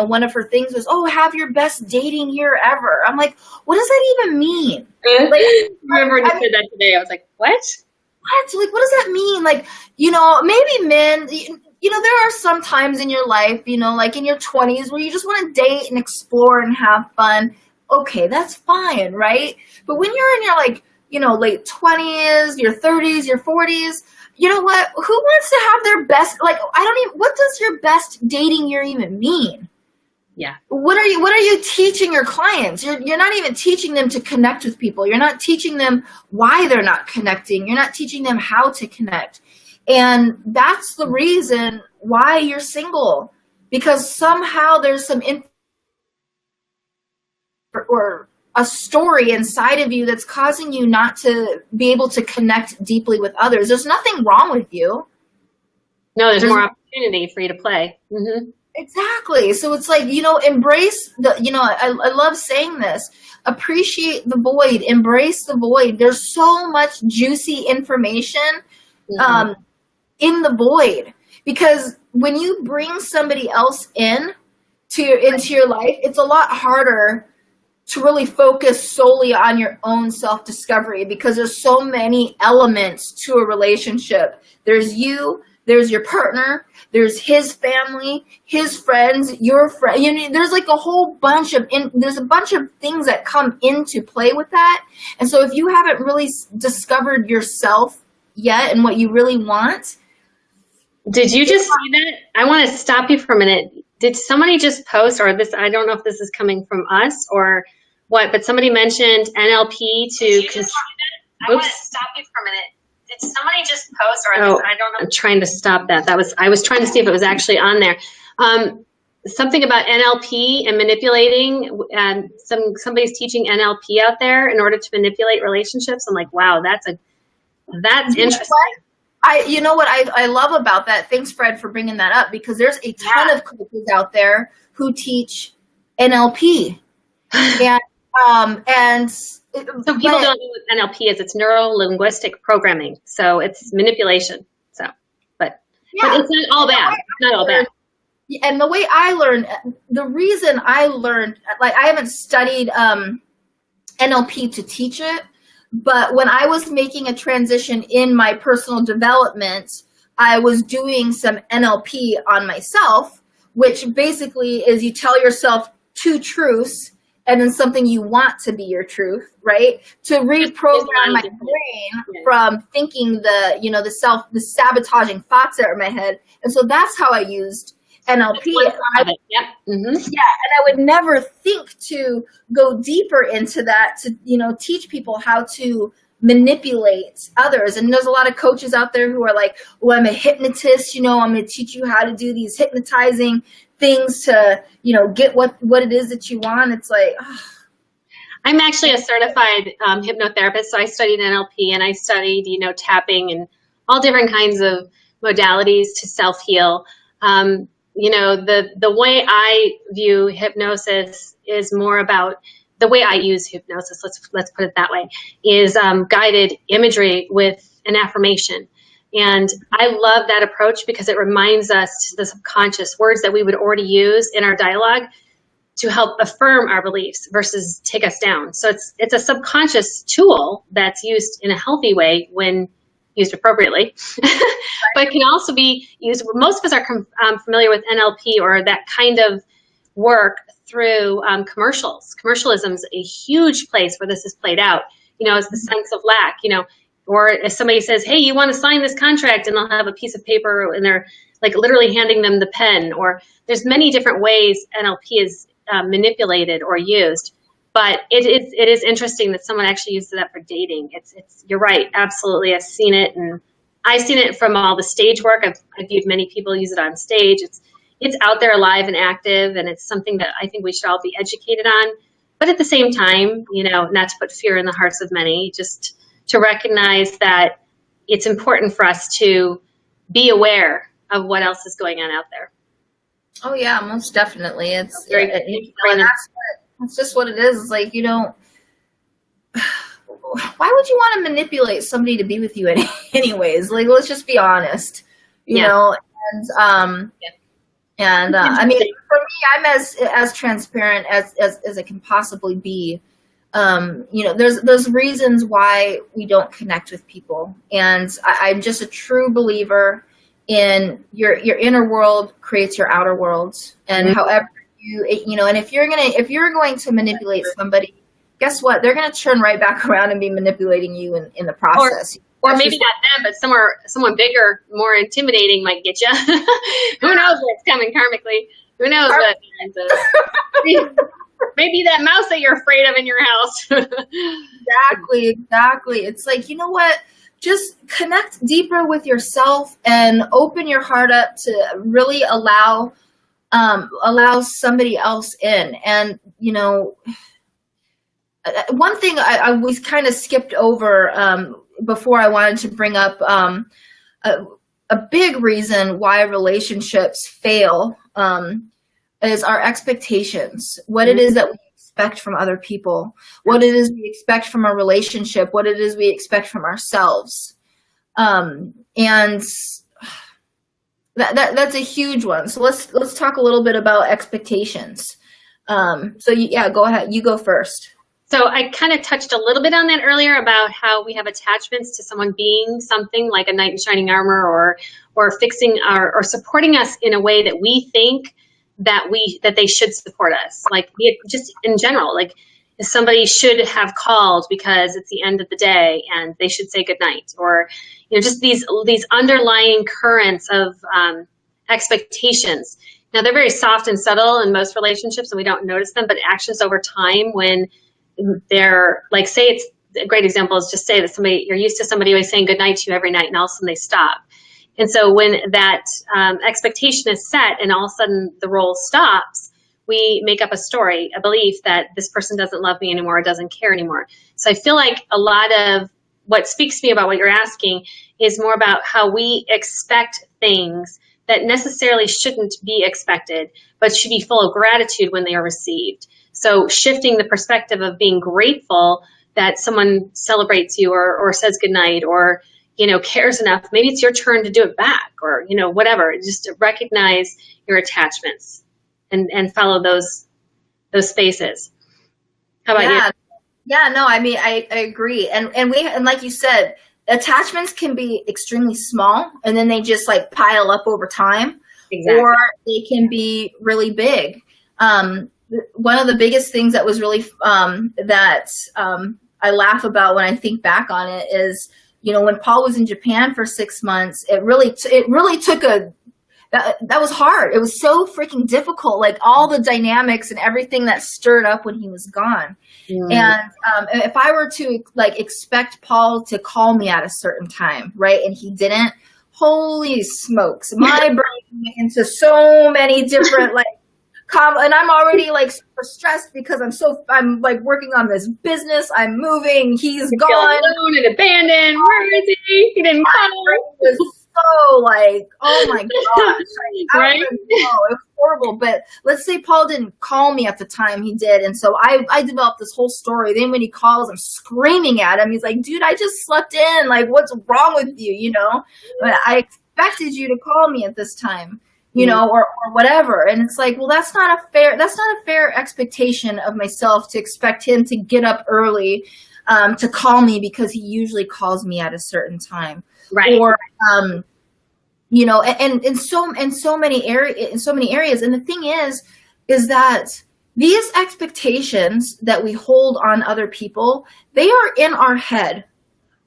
one of her things was, oh, have your best dating year ever. I'm like, what does that even mean? Like, I remember when you said that today. I was like, what? Like, what does that mean? Like, maybe men, there are some times in your life, like in your 20s, where you just want to date and explore and have fun. Okay, that's fine, right? But when you're in your late 20s, your 30s, your 40s, you know what? Who wants to have their best? What does your best dating year even mean? Yeah. What are you teaching your clients? You're not even teaching them to connect with people. You're not teaching them why they're not connecting. You're not teaching them how to connect. And that's the reason why you're single, because somehow there's some or a story inside of you that's causing you not to be able to connect deeply with others. There's nothing wrong with you. No, there's more opportunity for you to play. Mm-hmm. Exactly. So it's like, embrace I love saying this. Appreciate the void, embrace the void. There's so much juicy information Mhm. in the void, because when you bring somebody else into your life, it's a lot harder to really focus solely on your own self-discovery, because there's so many elements to a relationship. There's you, there's your partner, there's his family, his friends, your friend. There's like there's a bunch of things that come into play with that. And so if you haven't really discovered yourself yet and what you really want. Did you just see that? I want to stop you for a minute. Did somebody just post, or this, I don't know if this is coming from us or what, but somebody mentioned NLP to. I want to stop you for a minute. Did somebody just post, or this, I don't know. I'm trying to stop that. I was trying to see if it was actually on there. Something about NLP and manipulating, and somebody's teaching NLP out there in order to manipulate relationships. I'm like, wow, that's interesting. What I love about that. Thanks, Fred, for bringing that up, because there's a ton of coaches out there who teach NLP, and so people don't know what NLP is. It's neuro linguistic programming, so it's manipulation. So, but it's not all bad. It's not all bad. And the way I learned, the reason I learned, like, I haven't studied NLP to teach it. But when I was making a transition in my personal development, I was doing some NLP on myself, which basically is you tell yourself two truths and then something you want to be your truth, right? To reprogram my brain from thinking the sabotaging thoughts that are in my head. And so that's how I used NLP. And I would never think to go deeper into that, to teach people how to manipulate others. And there's a lot of coaches out there who are like, well, I'm a hypnotist, I'm going to teach you how to do these hypnotizing things to get what it is that you want. It's like, I'm actually a certified hypnotherapist, so I studied NLP, and I studied tapping and all different kinds of modalities to self-heal. The way I view hypnosis is more about the way I use hypnosis. Let's put it that way, is guided imagery with an affirmation. And I love that approach because it reminds us, the subconscious words that we would already use in our dialogue, to help affirm our beliefs versus take us down. So it's a subconscious tool that's used in a healthy way when used appropriately, but it can also be used. Most of us are familiar with NLP or that kind of work through commercials. Commercialism is a huge place where this is played out. It's the sense of lack. Or if somebody says, "Hey, you want to sign this contract?" and they'll have a piece of paper and they're like literally handing them the pen. Or there's many different ways NLP is manipulated or used. But it is interesting that someone actually uses that for dating. You're right, absolutely. I've seen it, and I've seen it from all the stage work. I've viewed many people use it on stage. It's out there, alive and active, and it's something that I think we should all be educated on. But at the same time, not to put fear in the hearts of many, just to recognize that it's important for us to be aware of what else is going on out there. Oh yeah, most definitely. It's that's just what it is. It's like, why would you want to manipulate somebody to be with you anyways? Like, let's just be honest, you know? And, I mean, for me, I'm as transparent as I can possibly be. There's reasons why we don't connect with people. And I'm just a true believer in your inner world creates your outer world. And however and if you're going to manipulate somebody, guess what? They're going to turn right back around and be manipulating you in the process. Or maybe not them, but someone bigger, more intimidating might get you. Who knows what's coming karmically? Who knows what? Maybe that mouse that you're afraid of in your house. Exactly. It's like, you know what? Just connect deeper with yourself and open your heart up to really allow somebody else in. And, one thing I was kind of skipped over before I wanted to bring up, a big reason why relationships fail is our expectations, what it is that we expect from other people, what it is we expect from a relationship, what it is we expect from ourselves. And that's a huge one. So let's talk a little bit about expectations. Go ahead. You go first. So I kind of touched a little bit on that earlier about how we have attachments to someone being something like a knight in shining armor, or fixing or supporting us in a way that we think that they should support us. Like just in general, like somebody should have called because it's the end of the day and they should say goodnight, or just these underlying currents of expectations. Now they're very soft and subtle in most relationships, and we don't notice them. But actions over time, when they're like, say, it's a great example is just say that you're used to somebody always saying goodnight to you every night, and all of a sudden they stop. And so when that expectation is set and all of a sudden the role stops, we make up a story, a belief that this person doesn't love me anymore or doesn't care anymore. So I feel like a lot of what speaks to me about what you're asking is more about how we expect things that necessarily shouldn't be expected, but should be full of gratitude when they are received. So shifting the perspective of being grateful that someone celebrates you or says goodnight, or cares enough. Maybe it's your turn to do it back, or whatever. Just to recognize your attachments and follow those spaces. How about you? Yeah, no, I mean, I agree. And like you said, attachments can be extremely small and then they just like pile up over time. Exactly. Or they can be really big. One of the biggest things that was really I laugh about when I think back on it is, when Paul was in Japan for 6 months, it really took that was hard. It was so freaking difficult, like all the dynamics and everything that stirred up when he was gone. And if I were to like expect Paul to call me at a certain time, right, and he didn't, holy smokes, my brain went into so many different and I'm already like super stressed because I'm like working on this business. I'm moving. He's gone. Alone and abandoned. Where is he? He didn't call. It was so like, oh my gosh. Right? It was horrible. But let's say Paul didn't call me at the time he did. And so I developed this whole story. Then when he calls, I'm screaming at him. He's like, dude, I just slept in. Like, what's wrong with you? But I expected you to call me at this time. Or whatever. And it's like, well, that's not a fair expectation of myself to expect him to get up early, to call me because he usually calls me at a certain time. Right. Or, and in so many areas. And the thing is that these expectations that we hold on other people, they are in our head.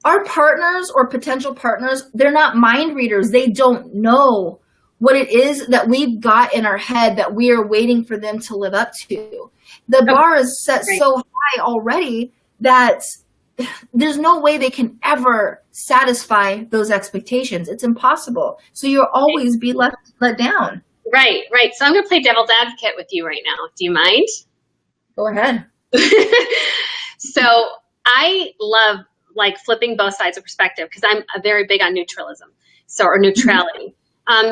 Our partners or potential partners, they're not mind readers. They don't know what it is that we've got in our head that we are waiting for them to live up to. The bar is set so high already that there's no way they can ever satisfy those expectations. It's impossible. So you'll always be let down. Right. So I'm going to play devil's advocate with you right now. Do you mind? Go ahead. So I love like flipping both sides of perspective because I'm very big on neutralism, or neutrality.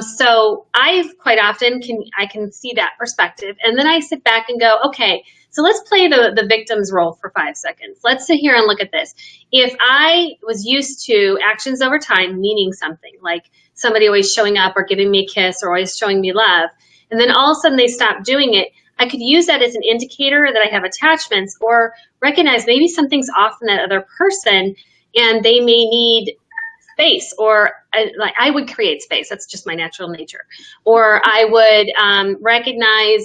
So I quite often can see that perspective, and then I sit back and go, okay, so let's play the victim's role for 5 seconds. Let's sit here and look at this. If I was used to actions over time meaning something, like somebody always showing up or giving me a kiss or always showing me love, and then all of a sudden they stop doing it, I could use that as an indicator that I have attachments, or recognize maybe something's off in that other person and they may need space, or I would create space. That's just my natural nature. Or I would recognize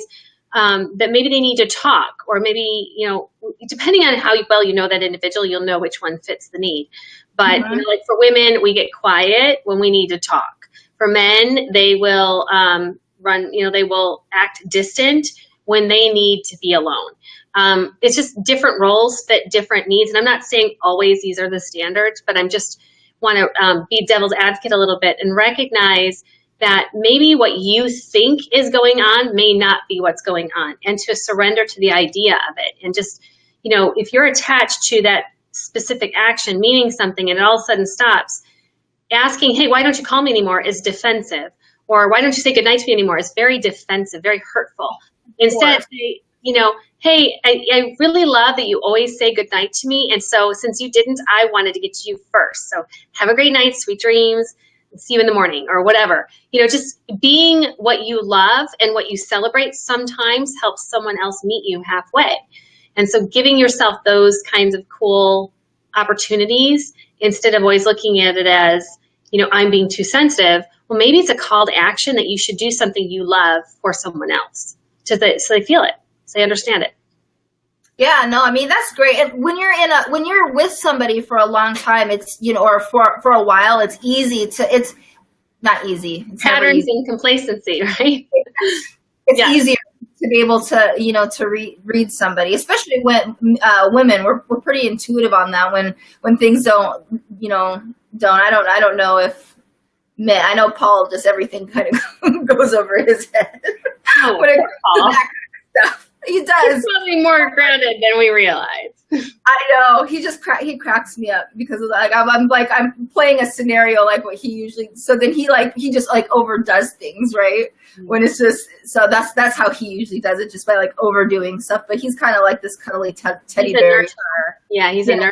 that maybe they need to talk, or maybe, depending on how well you know that individual, you'll know which one fits the need. But like for women, we get quiet when we need to talk. For men, they will they will act distant when they need to be alone. It's just different roles fit different needs. And I'm not saying always these are the standards, but I'm just want to be devil's advocate a little bit and recognize that maybe what you think is going on may not be what's going on, and to surrender to the idea of it. And just, if you're attached to that specific action meaning something and it all of a sudden stops, asking, hey, why don't you call me anymore is defensive. Or why don't you say goodnight to me anymore is very defensive, very hurtful. Instead, say, hey, I really love that you always say goodnight to me. And so since you didn't, I wanted to get to you first. So have a great night, sweet dreams. See you in the morning or whatever. Just being what you love and what you celebrate sometimes helps someone else meet you halfway. And so giving yourself those kinds of cool opportunities instead of always looking at it as, I'm being too sensitive. Well, maybe it's a call to action that you should do something you love for someone else so they feel it, so they understand it. Yeah, no, I mean, that's great. And when you're with somebody for a long time, it's, or for a while, it's not easy. It's patterns and complacency, right? It's easier to be able to, to read somebody, especially when women, we're pretty intuitive on that when things don't, I don't know if men, I know Paul, just everything kind of goes over his head. Oh, when it comes to that kind of stuff. He does. He's probably more grounded than we realize. I know. He cracks me up because I'm playing a scenario like what he usually. So then he just overdoes things, right? When it's just that's how he usually does it, just by overdoing stuff. But he's kind of like this cuddly teddy bear. Yeah, he's a nerd.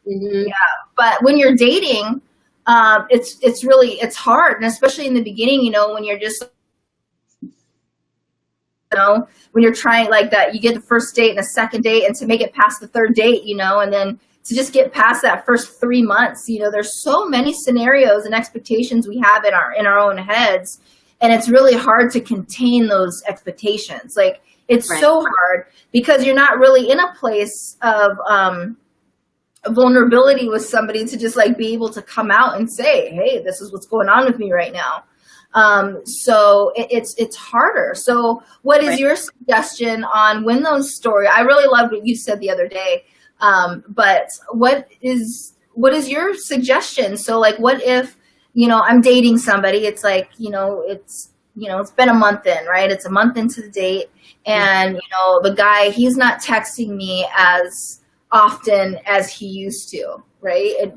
Mm-hmm. Yeah, but when you're dating, it's hard, and especially in the beginning, when you're just. When you're trying like that, you get the first date and a second date, and to make it past the third date, and then to just get past that first 3 months, there's so many scenarios and expectations we have in our own heads, and it's really hard to contain those expectations. It's right. So hard because you're not really in a place of vulnerability with somebody to just be able to come out and say, hey, this is what's going on with me right now. So it's harder. So what is your suggestion on when those stories, I really loved what you said the other day. But what is your suggestion? So what if, I'm dating somebody, it's it's been a month in, right? It's a month into the date, and, the guy, he's not texting me as often as he used to, right?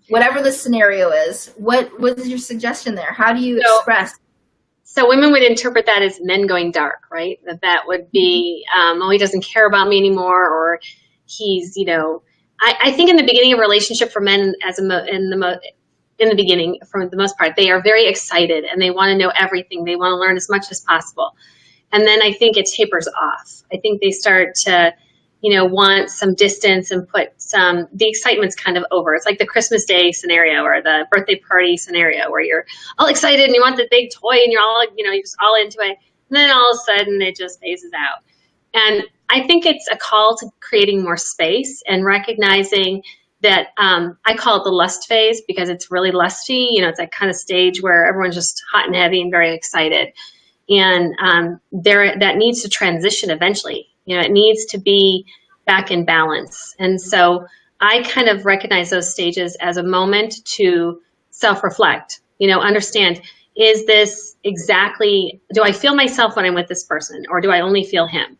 Whatever the scenario is, what is your suggestion there? How do you express? So women would interpret that as men going dark, right? That would be, he doesn't care about me anymore, or he's, I think in the beginning of a relationship for men, in the beginning, for the most part, they are very excited and they want to know everything. They want to learn as much as possible. And then I think it tapers off. I think they start to, want some distance and the excitement's kind of over. It's like the Christmas Day scenario or the birthday party scenario where you're all excited and you want the big toy and you're all, you're just all into it. And then all of a sudden it just phases out. And I think it's a call to creating more space and recognizing that I call it the lust phase because it's really lusty. It's that kind of stage where everyone's just hot and heavy and very excited. And that needs to transition eventually. It needs to be back in balance. And so I kind of recognize those stages as a moment to self-reflect, understand, is this exactly, do I feel myself when I'm with this person, or do I only feel him?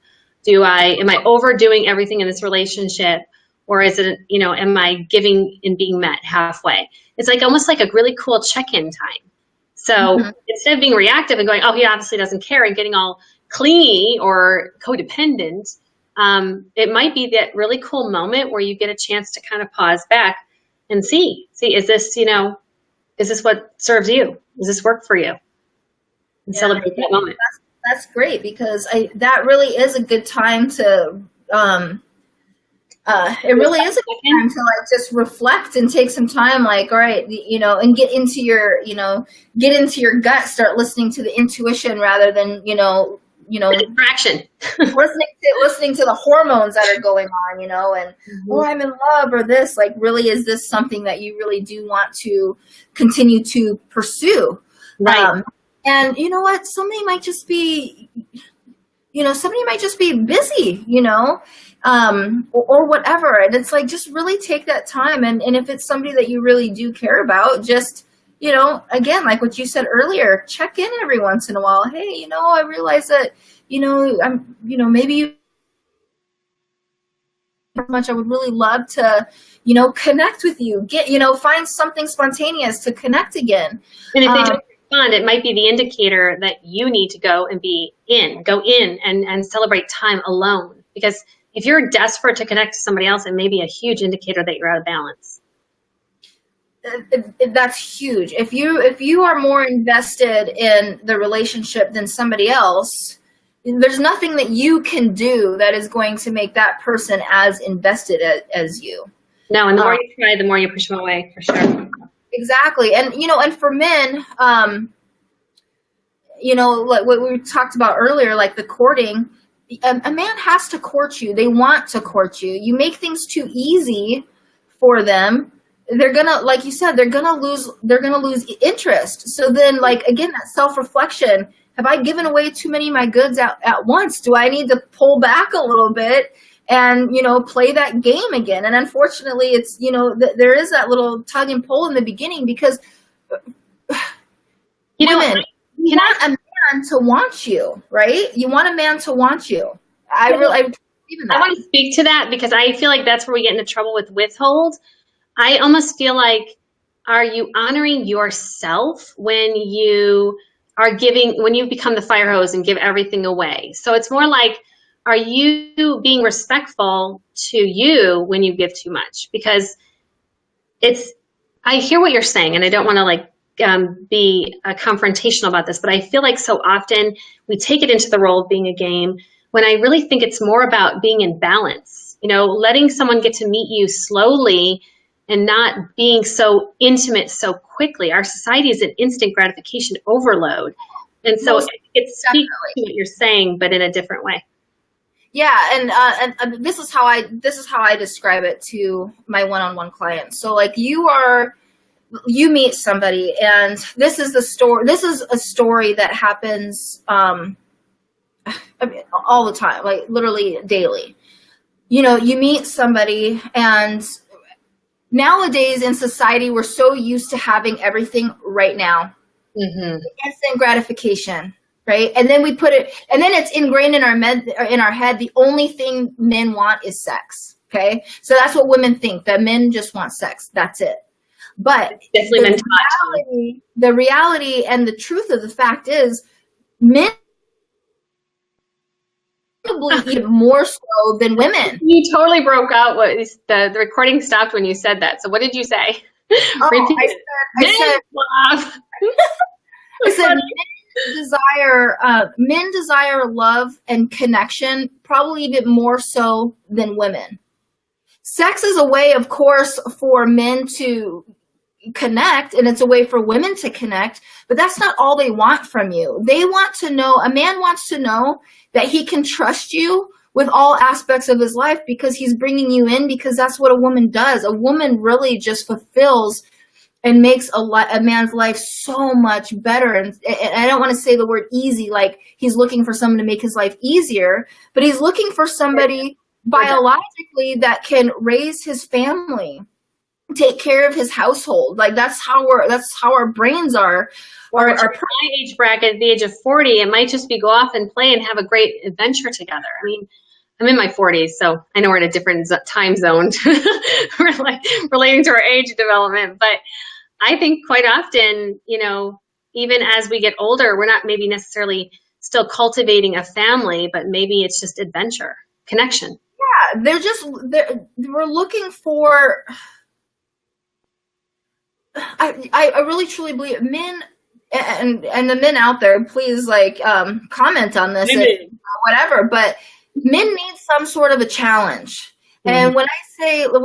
Am I overdoing everything in this relationship, or is it, am I giving and being met halfway? It's almost like a really cool check-in time. So instead of being reactive and going, oh, he obviously doesn't care, and getting all clingy or codependent, it might be that really cool moment where you get a chance to kind of pause back and see, is this, is this what serves you? Does this work for you? And celebrate that moment. That's great, because that really is a good time to, it really is a good time to just reflect and take some time, all right, and get into your gut, start listening to the intuition rather than, distraction. listening to the hormones that are going on, and I'm in love, or this, really, is this something that you really do want to continue to pursue? Right. And you know what? Somebody might just be busy, or whatever. And it's just really take that time. And if it's somebody that you really do care about, just, again, like what you said earlier, check in every once in a while. Hey, I realize that, I'm, maybe much. I would really love to, connect with you, find something spontaneous to connect again. And if they don't respond, it might be the indicator that you need to go in and celebrate time alone. Because if you're desperate to connect to somebody else, it may be a huge indicator that you're out of balance. That's huge. If you are more invested in the relationship than somebody else, there's nothing that you can do that is going to make that person as invested as you. No, and the more you try, the more you push them away, for sure. Exactly. And, and for men, like what we talked about earlier, like the courting, a man has to court you. They want to court you. You make things too easy for them. They're gonna, like you said, they're gonna lose interest. So then, like, again, that self-reflection, have I given away too many of my goods at once? Do I need to pull back a little bit and, play that game again? And unfortunately, it's, there is that little tug and pull in the beginning, because women, you want a man to want you, right? You want a man to want you. I believe in that. I want to speak to that, because I feel like that's where we get into trouble with withhold. I almost feel like, are you honoring yourself when you become the fire hose and give everything away? So it's more like, are you being respectful to you when you give too much? Because I hear what you're saying, and I don't want to be confrontational about this, but I feel like so often we take it into the role of being a game, when I really think it's more about being in balance, letting someone get to meet you slowly and not being so intimate so quickly. Our society is an instant gratification overload. And so it speaks to what you're saying, but in a different way. Yeah, and this is how I describe it to my one-on-one clients. So like you meet somebody, and this is a story that happens all the time, like literally daily. You meet somebody, and nowadays in society, we're so used to having everything right now. Mm-hmm. Instant gratification, right? And then and then it's ingrained in our head, the only thing men want is sex. Okay. So that's what women think, that men just want sex. That's it. But the reality and the truth of the fact is, men probably even more so than women. You totally broke out. The recording stopped when you said that. So what did you say? I said men desire love and connection probably even more so than women. Sex is a way, of course, for men to connect, and it's a way for women to connect, but that's not all they want from you. A man wants to know that he can trust you with all aspects of his life, because he's bringing you in, because that's what a woman does. A woman really just fulfills and makes a man's life so much better. And I don't want to say the word easy, like he's looking for someone to make his life easier, but he's looking for somebody biologically that can raise his family, take care of his household. Like that's how our brains are. Or my age bracket, at the age of 40, it might just be go off and play and have a great adventure together. I mean, I'm in my 40s, so I know we're in a different time zone relating to our age development. But I think quite often, even as we get older, we're not maybe necessarily still cultivating a family, but maybe it's just adventure, connection. Yeah, we're looking for. I really truly believe men, and the men out there, please comment on this, whatever. But men need some sort of a challenge. Mm-hmm. And when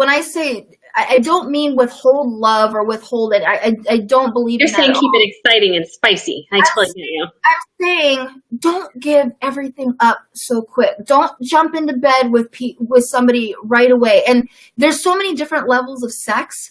I say, I don't mean withhold love or withhold it. I don't believe you're in saying that keep it exciting and spicy. I totally get you. I'm saying don't give everything up so quick. Don't jump into bed with somebody right away. And there's so many different levels of sex.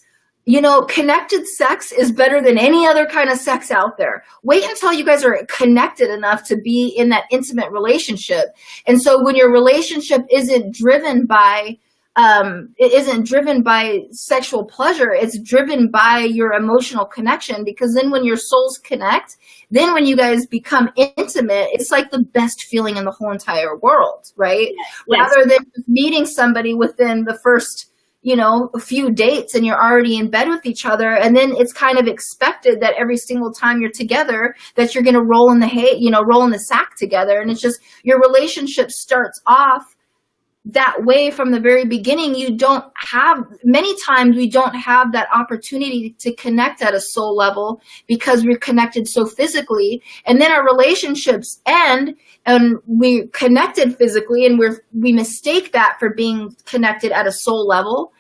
Connected sex is better than any other kind of sex out there. Wait until you guys are connected enough to be in that intimate relationship. And so when your relationship isn't driven by it isn't driven by sexual pleasure. It's driven by your emotional connection, because then when your souls connect, then when you guys become intimate, it's like the best feeling in the whole entire world, right? Yes. Rather than meeting somebody within the first, a few dates and you're already in bed with each other. And then it's kind of expected that every single time you're together that you're going to roll in the sack together. And it's just, your relationship starts off that way from the very beginning. Many times we don't have that opportunity to connect at a soul level because we're connected so physically, and then our relationships end and we're connected physically, and we mistake that for being connected at a soul level,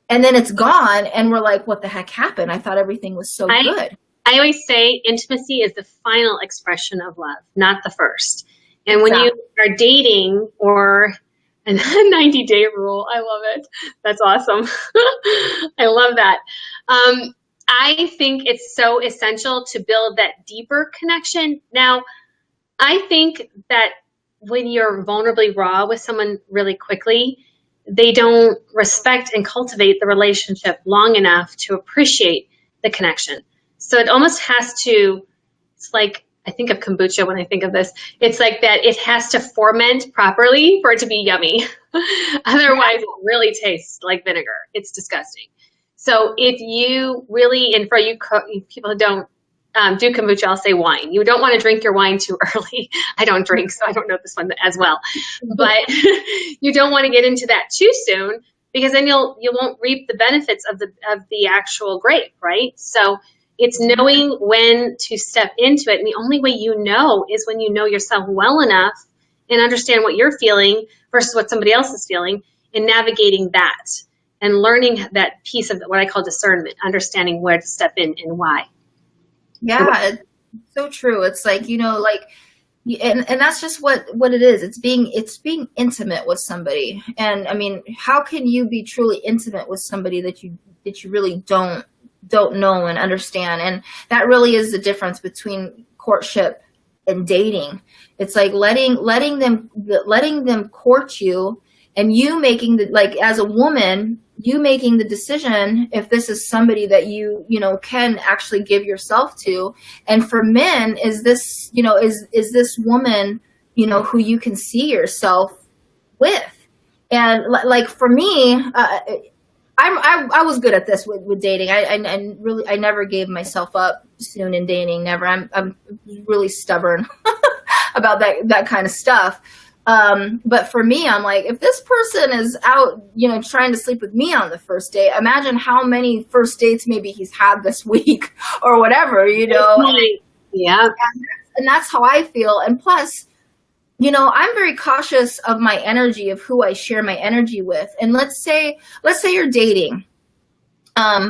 and then it's gone and we're like, what the heck happened? I thought everything was so good. I always say intimacy is the final expression of love, not the first. And when you are dating, or a 90-day rule. I love it. That's awesome. I love that. I think it's so essential to build that deeper connection. Now, I think that when you're vulnerably raw with someone really quickly, they don't respect and cultivate the relationship long enough to appreciate the connection. So it almost has to, it's like, I think of kombucha when I think of this. It's like that it has to ferment properly for it to be yummy. Otherwise, it really tastes like vinegar. It's disgusting. So if you really, and for you people who don't do kombucha, I'll say wine. You don't want to drink your wine too early. I don't drink, so I don't know this one as well. But you don't want to get into that too soon, because then you won't reap the benefits of the actual grape, right? So it's knowing when to step into it. And the only way you know is when you know yourself well enough and understand what you're feeling versus what somebody else is feeling, and navigating that and learning that piece of what I call discernment, understanding where to step in and why. Yeah, it's so true. It's like, and that's just what it is. It's being intimate with somebody. And I mean, how can you be truly intimate with somebody that you really don't know and understand? And that really is the difference between courtship and dating. It's like letting them court you, and you making as a woman, you making the decision if this is somebody that you can actually give yourself to. And for men, is this this woman who you can see yourself with? And like for me, I was good at this with dating. I never gave myself up soon in dating. Never. I'm really stubborn about that kind of stuff. But for me, I'm like, if this person is out, trying to sleep with me on the first date, imagine how many first dates maybe he's had this week or whatever, Yeah. And that's how I feel. And plus, I'm very cautious of my energy, of who I share my energy with. And let's say you're dating.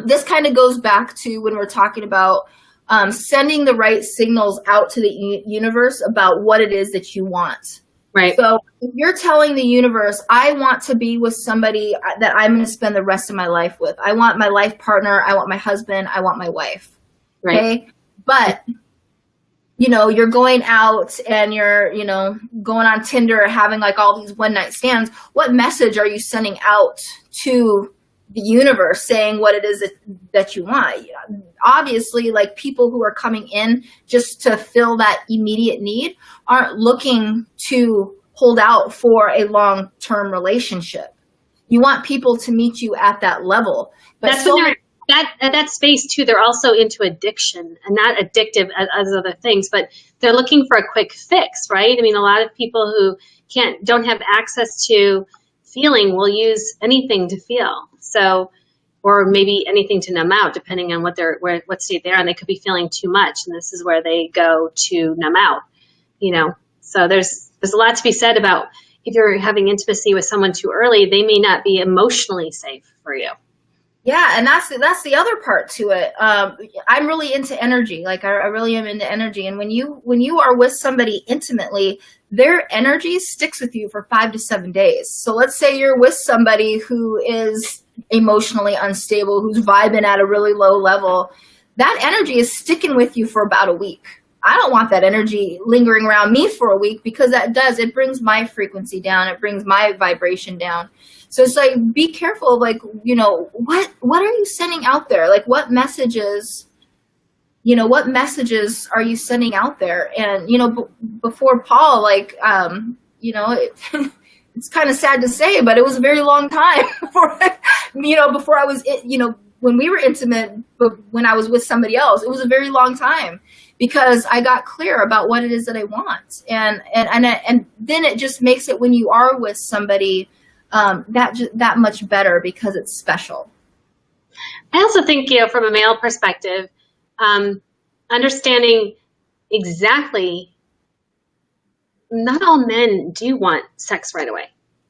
This kind of goes back to when we're talking about sending the right signals out to the universe about what it is that you want. Right. So if you're telling the universe, I want to be with somebody that I'm going to spend the rest of my life with. I want my life partner. I want my husband. I want my wife. Right. Okay. But you're going out and you're, going on Tinder, having like all these one night stands. What message are you sending out to the universe saying what it is that you want? Obviously, like, people who are coming in just to fill that immediate need aren't looking to hold out for a long-term relationship. You want people to meet you at that level. But that's when at that space too, they're also into addiction, and not addictive as other things, but they're looking for a quick fix, right? I mean, a lot of people who don't have access to feeling will use anything to feel. So, or maybe anything to numb out, depending on what state they're in. They could be feeling too much, and this is where they go to numb out. So there's a lot to be said about, if you're having intimacy with someone too early, they may not be emotionally safe for you. Yeah, and that's the other part to it. I'm really into energy. Like, I really am into energy. And when you are with somebody intimately, their energy sticks with you for 5 to 7 days. So let's say you're with somebody who is emotionally unstable, who's vibing at a really low level. That energy is sticking with you for about a week. I don't want that energy lingering around me for a week, because it brings my frequency down. It brings my vibration down. So it's like, be careful, like, you know, what are you sending out there? Like, what messages are you sending out there? And, you know, before Paul, like, you know, it's kind of sad to say, but it was a very long time before, you know, before I was, you know, when we were intimate, but when I was with somebody else, it was a very long time, because I got clear about what it is that I want. And then it just makes it, when you are with somebody, that much better, because it's special. I also think, you know, from a male perspective, understanding exactly, not all men do want sex right away.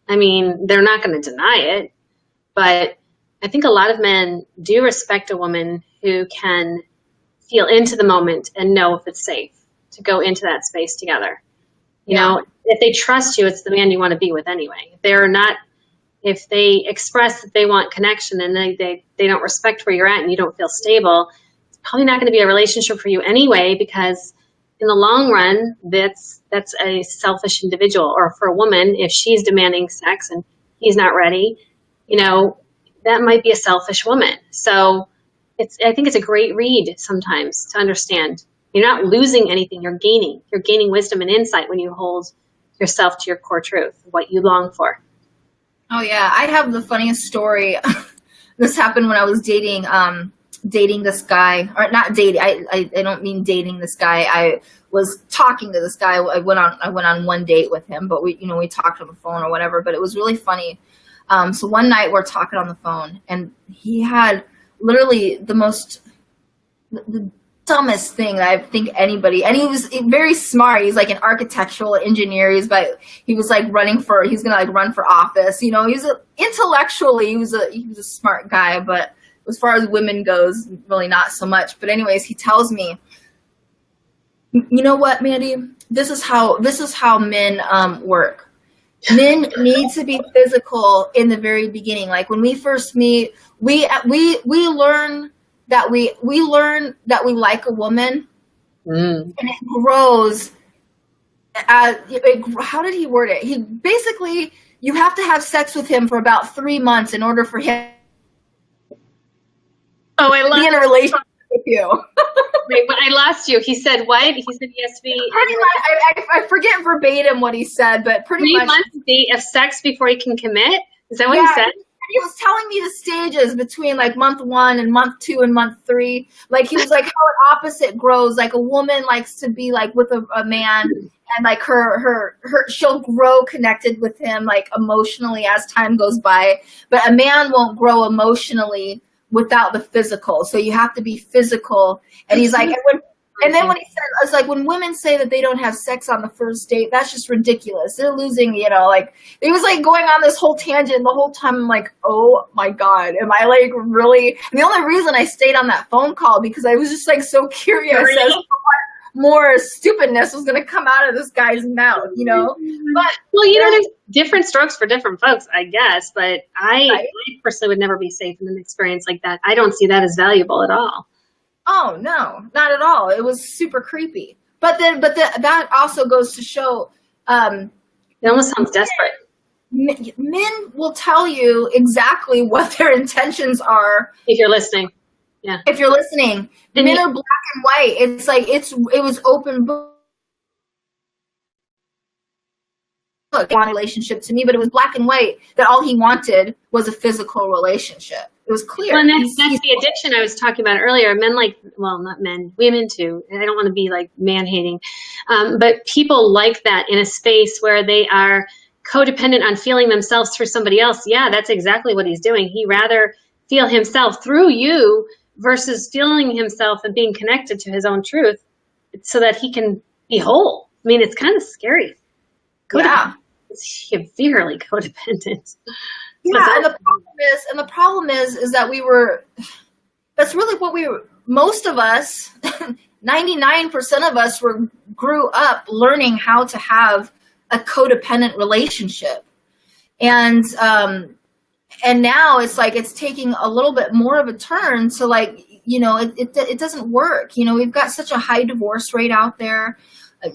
I mean, they're not going to deny it, but I think a lot of men do respect a woman who can feel into the moment and know if it's safe to go into that space together. You know, if they trust you, it's the man you want to be with anyway. If they express that they want connection and they don't respect where you're at and you don't feel stable, it's probably not going to be a relationship for you anyway, because in the long run, that's a selfish individual. Or for a woman, if she's demanding sex and he's not ready, you know, that might be a selfish woman. So I think it's a great read sometimes to understand. You're not losing anything, you're gaining. You're gaining wisdom and insight when you hold yourself to your core truth, what you long for. Oh yeah, I have the funniest story. This happened when I was dating this guy, or not dating. I don't mean dating this guy. I was talking to this guy. I went on one date with him, but we talked on the phone or whatever. But it was really funny. So one night we're talking on the phone, and he had literally the dumbest thing that I think anybody, and he was very smart. He's like an architectural engineer. He's like he's gonna like run for office. You know, intellectually he was a smart guy, but as far as women goes, really not so much. But anyways, he tells me, you know what, Mandy, this is how men work. Men need to be physical in the very beginning. Like when we first meet, we learn that we like a woman, and it grows. How did he word it? He basically, you have to have sex with him for about 3 months in order for him to be in a relationship with you. Wait, I lost you. He said what? He said he has to be. Pretty much, I forget verbatim what he said, but pretty much 3 months of sex before he can commit. Is that what he said? He was telling me the stages between like month 1 and month 2 and month 3. Like he was like how an opposite grows. Like a woman likes to be like with a man, and like she'll grow connected with him like emotionally as time goes by. But a man won't grow emotionally without the physical. So you have to be physical. And he's like, and then when he said, I was like, when women say that they don't have sex on the first date, that's just ridiculous. They're losing, you know, like, he was like going on this whole tangent the whole time. I'm like, oh my God, am I like really? And the only reason I stayed on that phone call, because I was just like so curious as to what more stupidness was going to come out of this guy's mouth, you know? But, well, you know, there's different strokes for different folks, I guess, but I personally would never be safe in an experience like that. I don't see that as valuable at all. Oh no, not at all. It was super creepy. But that also goes to show. It almost sounds desperate. Men will tell you exactly what their intentions are if you're listening. Yeah. If you're listening, men are black and white. It's like it was open book. Relationship to me, but it was black and white that all he wanted was a physical relationship. It was clear. Well, and that's the addiction I was talking about earlier. Men not men, women too. And I don't want to be like man-hating. But people like that in a space where they are codependent on feeling themselves through somebody else. Yeah, that's exactly what he's doing. He rather feel himself through you versus feeling himself and being connected to his own truth so that he can be whole. I mean, it's kind of scary. Yeah. It's severely codependent. Yeah, and the problem is that that's really what most of us, 99% of us grew up learning how to have a codependent relationship. And now it's like, it's taking a little bit more of a turn to like, it doesn't work. We've got such a high divorce rate out there,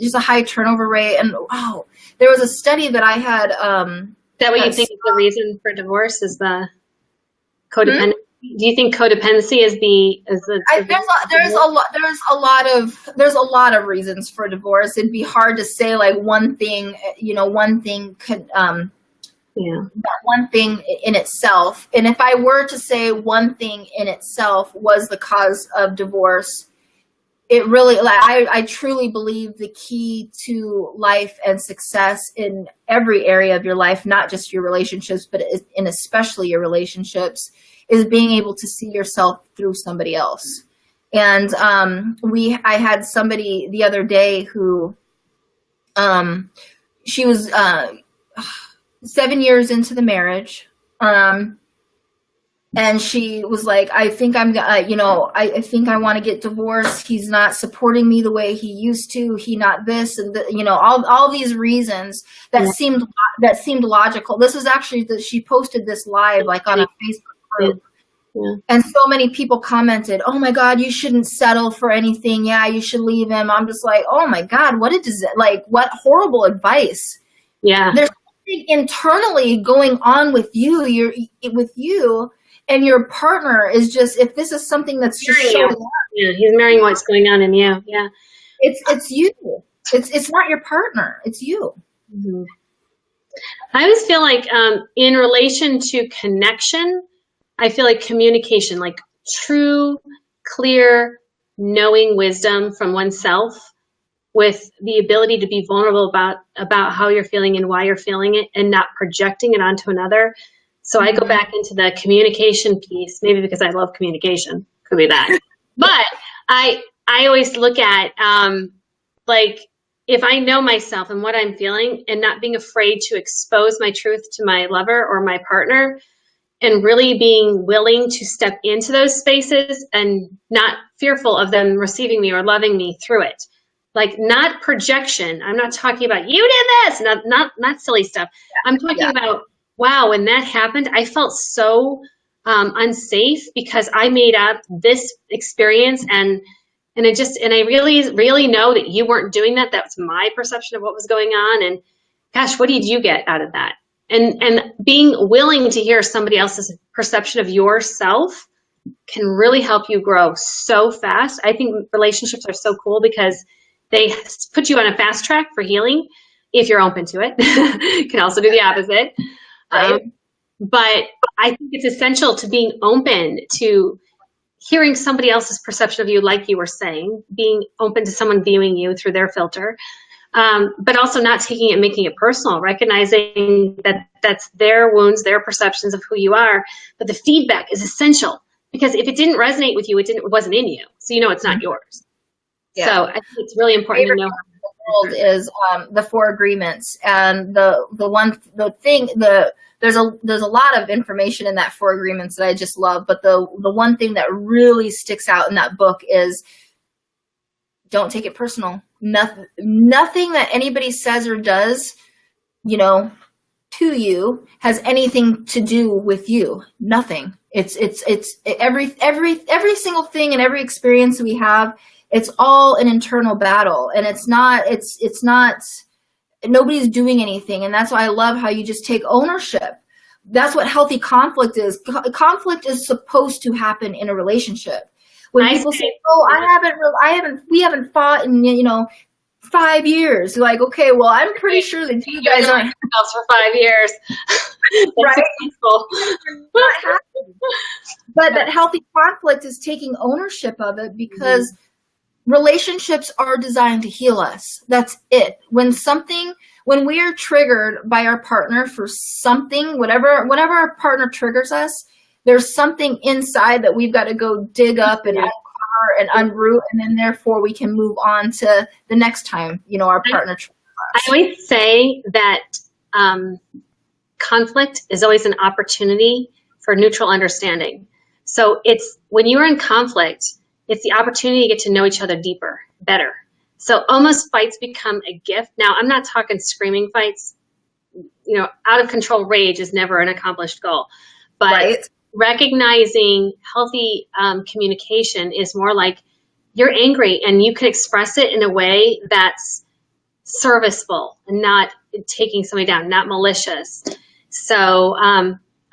just a high turnover rate. And there was a study that I had. Is that what you think is the reason for divorce, is the codependency? Do you think codependency is there's a lot of reasons for divorce. It'd be hard to say like one thing, could that one thing in itself. And if I were to say one thing in itself was the cause of divorce, it really, I truly believe the key to life and success in every area of your life, not just your relationships, but in especially your relationships, is being able to see yourself through somebody else. And I had somebody the other day who she was 7 years into the marriage, and she was like, I think I think I want to get divorced. He's not supporting me the way he used to. He not this and all these reasons that seemed logical. This was actually she posted this live like on a Facebook group. Yeah. And so many people commented, "Oh my God, you shouldn't settle for anything. Yeah, you should leave him." I'm just like, "Oh my God, what horrible advice." Yeah. There's something internally going on with you. And your partner is just, if this is something that's just showing up. Yeah, he's mirroring what's going on in you. Yeah. It's you. It's not your partner. It's you. Mm-hmm. I always feel like in relation to connection, I feel like communication, like true, clear, knowing wisdom from oneself with the ability to be vulnerable about how you're feeling and why you're feeling it and not projecting it onto another. So I go back into the communication piece, maybe because I love communication, could be that. But I always look at like if I know myself and what I'm feeling and not being afraid to expose my truth to my lover or my partner, and really being willing to step into those spaces and not fearful of them receiving me or loving me through it. Like not projection. I'm not talking about you did this, not silly stuff. I'm talking about, wow, when that happened, I felt so unsafe because I made up this experience and I really know that you weren't doing that. That was my perception of what was going on. And gosh, what did you get out of that? And being willing to hear somebody else's perception of yourself can really help you grow so fast. I think relationships are so cool because they put you on a fast track for healing if you're open to it. You can also do the opposite. Right. But I think it's essential to being open to hearing somebody else's perception of you, like you were saying, being open to someone viewing you through their filter. But also not taking it, making it personal, recognizing that that's their wounds, their perceptions of who you are. But the feedback is essential because if it didn't resonate with you, it wasn't in you. So it's not yours. Yeah. So I think it's really important to know. World is the 4 agreements, and there's a lot of information in that 4 agreements that I just love. But the one thing that really sticks out in that book is don't take it personal. Nothing that anybody says or does, to you has anything to do with you. Nothing. It's every single thing and every experience we have. It's all an internal battle, and it's not. Nobody's doing anything, and that's why I love how you just take ownership. That's what healthy conflict is. Conflict is supposed to happen in a relationship. When people say, "Oh, we haven't fought in 5 years," you're like, okay, well, I'm pretty sure that you guys aren't house for 5 years, right? But that healthy conflict is taking ownership of it because relationships are designed to heal us. That's it. When we are triggered by our partner for something, whenever our partner triggers us, there's something inside that we've got to go dig up and uncover and unroot, and then therefore we can move on to the next time, our partner triggers us. I always say that conflict is always an opportunity for neutral understanding. So it's when you are in conflict, it's the opportunity to get to know each other deeper, better. So almost fights become a gift. Now, I'm not talking screaming fights. Out of control rage is never an accomplished goal. But recognizing healthy communication is more like you're angry and you can express it in a way that's serviceable and not taking somebody down, not malicious. So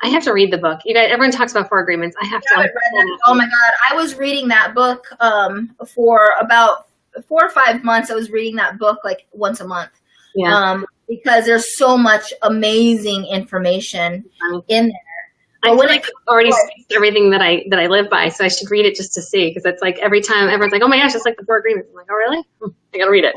I have to read the book. You guys, everyone talks about 4 agreements. I have to. Read that. Oh my God. I was reading that book for about 4 or 5 months. I was reading that book like once a month. Yeah. Because there's so much amazing information in there. I feel like it already speaks to everything that I live by, so I should read it just to see, because it's like every time everyone's like, oh my gosh, it's like the 4 agreements. I'm like, oh really? I gotta read it.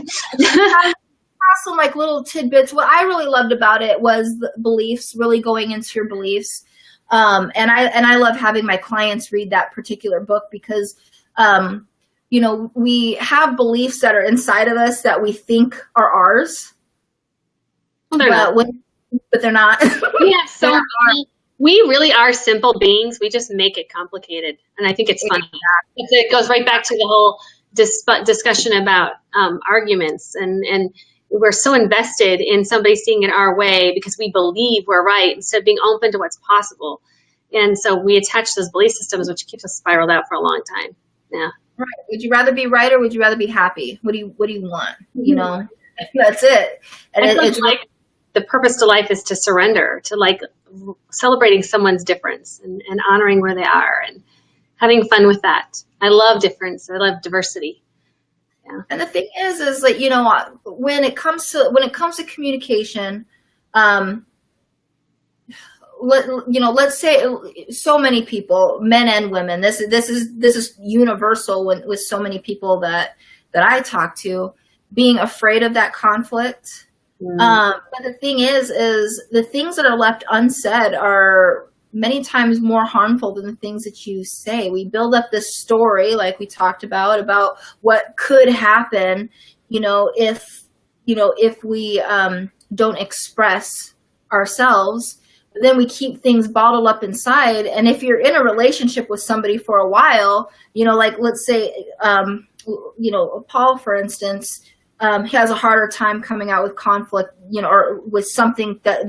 Some like little tidbits. What I really loved about it was the beliefs, really going into your beliefs. And I love having my clients read that particular book because, you know, we have beliefs that are inside of us that we think are ours. Well, they're not. But they're not. Yeah, so we really are simple beings. We just make it complicated. And I think it's funny. It goes right back to the whole discussion about arguments. And we're so invested in somebody seeing it our way because we believe we're right instead of being open to what's possible. And so we attach those belief systems, which keeps us spiraled out for a long time. Yeah. Right. Would you rather be right or would you rather be happy? What do you want? Mm-hmm. You know, that's it. And it's like the purpose to life is to surrender, to like celebrating someone's difference and honoring where they are and having fun with that. I love difference. I love diversity. Yeah. And the thing is like, you know, when it comes to communication, let's say so many people, men and women, this is universal with so many people that I talk to, being afraid of that conflict. But the thing is the things that are left unsaid are many times more harmful than the things that you say. We build up this story, like we talked about what could happen, if we don't express ourselves. Then we keep things bottled up inside. And if you're in a relationship with somebody for a while, like let's say, Paul, for instance, he has a harder time coming out with conflict, or with something that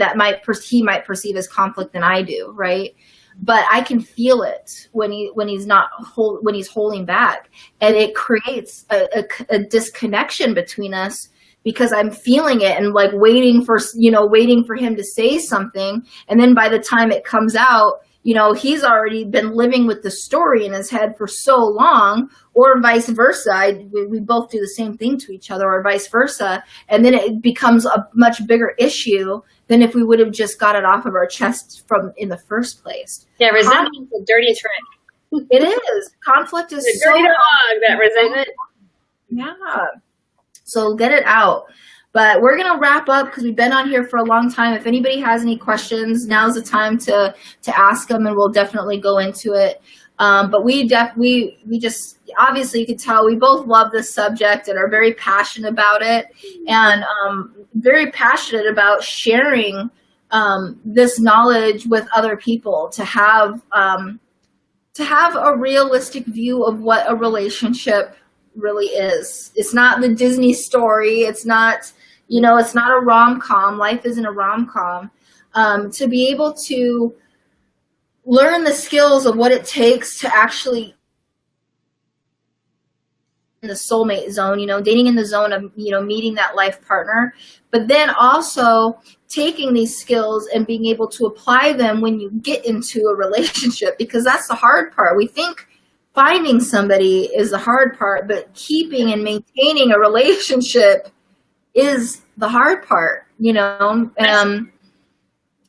he might perceive as conflict than I do, right? But I can feel it when he's holding back, and it creates a disconnection between us because I'm feeling it and like waiting for him to say something, and then by the time it comes out, he's already been living with the story in his head for so long, or vice versa. We both do the same thing to each other, or vice versa. And then it becomes a much bigger issue than if we would have just got it off of our chest in the first place. Yeah, resentment is a dirty trick. It is. Conflict is a dirty dog, that resentment. Yeah. So get it out. But we're going to wrap up because we've been on here for a long time. If anybody has any questions, now's the time to ask them, and we'll definitely go into it. But we just, obviously you can tell we both love this subject and are very passionate about it, and very passionate about sharing this knowledge with other people to have a realistic view of what a relationship really is. It's not the Disney story. It's not, it's not a rom-com. Life isn't a rom-com. To be able to learn the skills of what it takes to actually in the soulmate zone, dating in the zone of, meeting that life partner, but then also taking these skills and being able to apply them when you get into a relationship, because that's the hard part. We think finding somebody is the hard part, but keeping and maintaining a relationship is the hard part,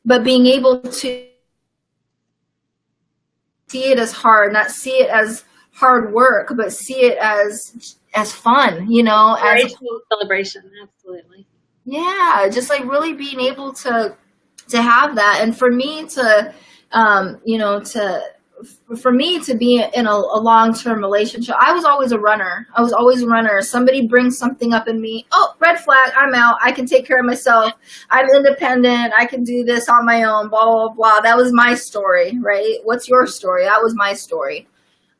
but being able to see it as hard, not see it as hard work, but see it as fun, as celebration. Absolutely. Yeah. Just like really being able to have that. And for me to be in a long-term relationship, I was always a runner. Somebody brings something up in me. Oh, red flag. I'm out. I can take care of myself. I'm independent. I can do this on my own, blah, blah, blah. That was my story, right? What's your story? That was my story.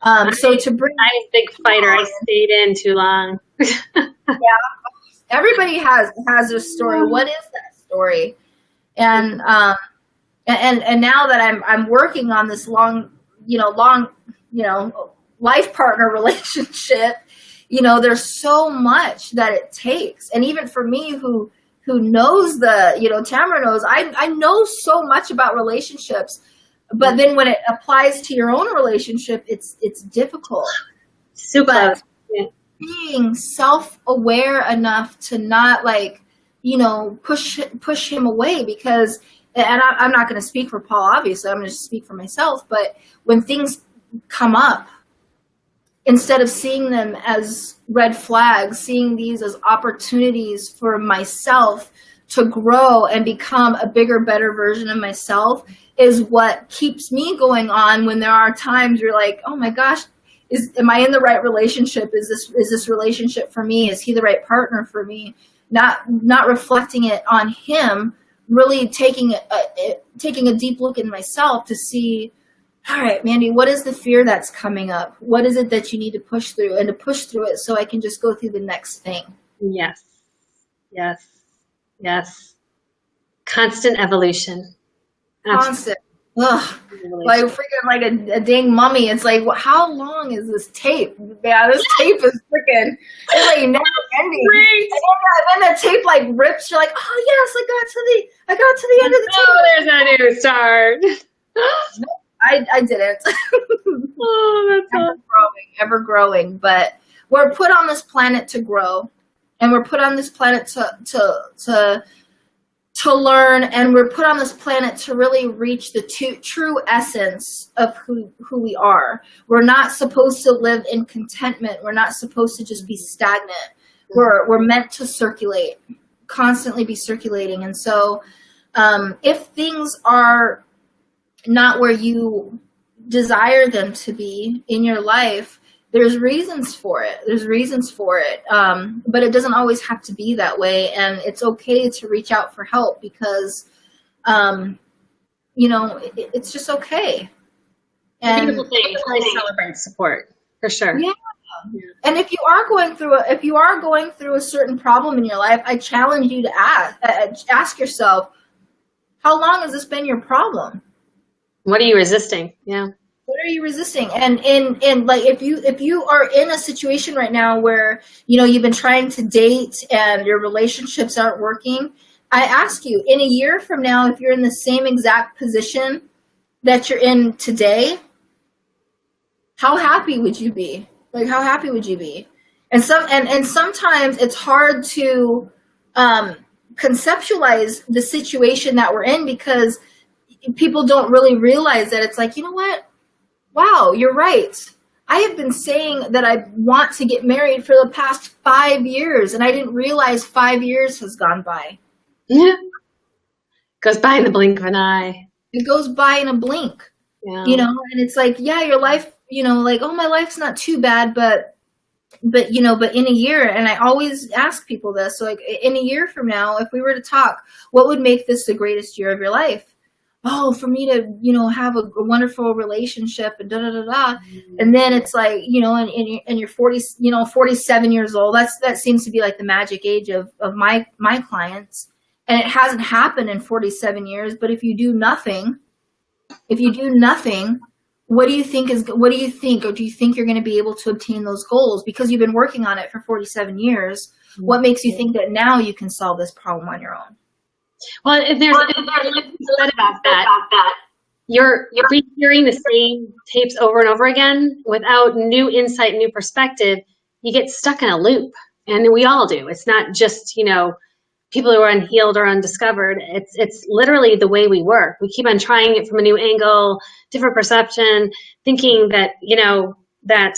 I'm a big fighter. I stayed in too long. Yeah. Everybody has their story. What is that story? And, And now that I'm working on this long, life partner relationship, there's so much that it takes. And even for me who knows Tamra knows, I know so much about relationships, but then when it applies to your own relationship, it's difficult. Super. But being self-aware enough to not push him away, because, and I'm not going to speak for Paul, obviously, I'm going to speak for myself, but when things come up, instead of seeing them as red flags, seeing these as opportunities for myself to grow and become a bigger, better version of myself, is what keeps me going on when there are times you're like, oh my gosh, am I in the right relationship? Is this relationship for me? Is he the right partner for me? Not reflecting it on him, really taking a deep look in myself to see, all right, Mandy, what is the fear that's coming up? What is it that you need to push through, and to push through it so I can just go through the next thing? Yes. Yes. Yes. Constant evolution. Constant. Ugh. Like freaking like a dang mummy. It's like, how long is this tape? Yeah, this tape is freaking, it's like never ending. And then the tape like rips. You're like, oh yes, I got to the end of the tape. Oh, there's a new start. I didn't. Oh, that's awesome. Ever growing. But we're put on this planet to grow, and we're put on this planet to learn, and we're put on this planet to really reach the true essence of who we are. We're not supposed to live in contentment. We're not supposed to just be stagnant. We're meant to circulate, constantly be circulating. And so if things are not where you desire them to be in your life, there's reasons for it. But it doesn't always have to be that way. And it's okay to reach out for help, because, it's just okay. And beautiful thing. I celebrate support, for sure. Yeah. And if you are going through a certain problem in your life, I challenge you to ask yourself, how long has this been your problem? What are you resisting? Yeah. What are you resisting? And like, if you are in a situation right now where, you've been trying to date and your relationships aren't working, I ask you, in a year from now, if you're in the same exact position that you're in today, how happy would you be? Like, how happy would you be? And sometimes it's hard to conceptualize the situation that we're in, because people don't really realize that it's like, you know what? Wow, you're right. I have been saying that I want to get married for the past 5 years, and I didn't realize 5 years has gone by. Yeah. Goes by in the blink of an eye. It goes by in a blink. Yeah. And it's like, yeah, your life, like, oh, my life's not too bad, but in a year, and I always ask people this, so like, in a year from now, if we were to talk, what would make this the greatest year of your life? Oh, for me to, have a wonderful relationship and And then it's like, and you're 40, 47 years old. That seems to be like the magic age of my clients. And it hasn't happened in 47 years. But if you do nothing, what do you think, or do you think you're going to be able to obtain those goals? Because you've been working on it for 47 years. What makes you think that now you can solve this problem on your own? Well, if there's about that. You're hearing the same tapes over and over again without new insight, new perspective. You get stuck in a loop, and we all do. It's not just people who are unhealed or undiscovered. It's literally the way we work. We keep on trying it from a new angle, different perception, thinking that that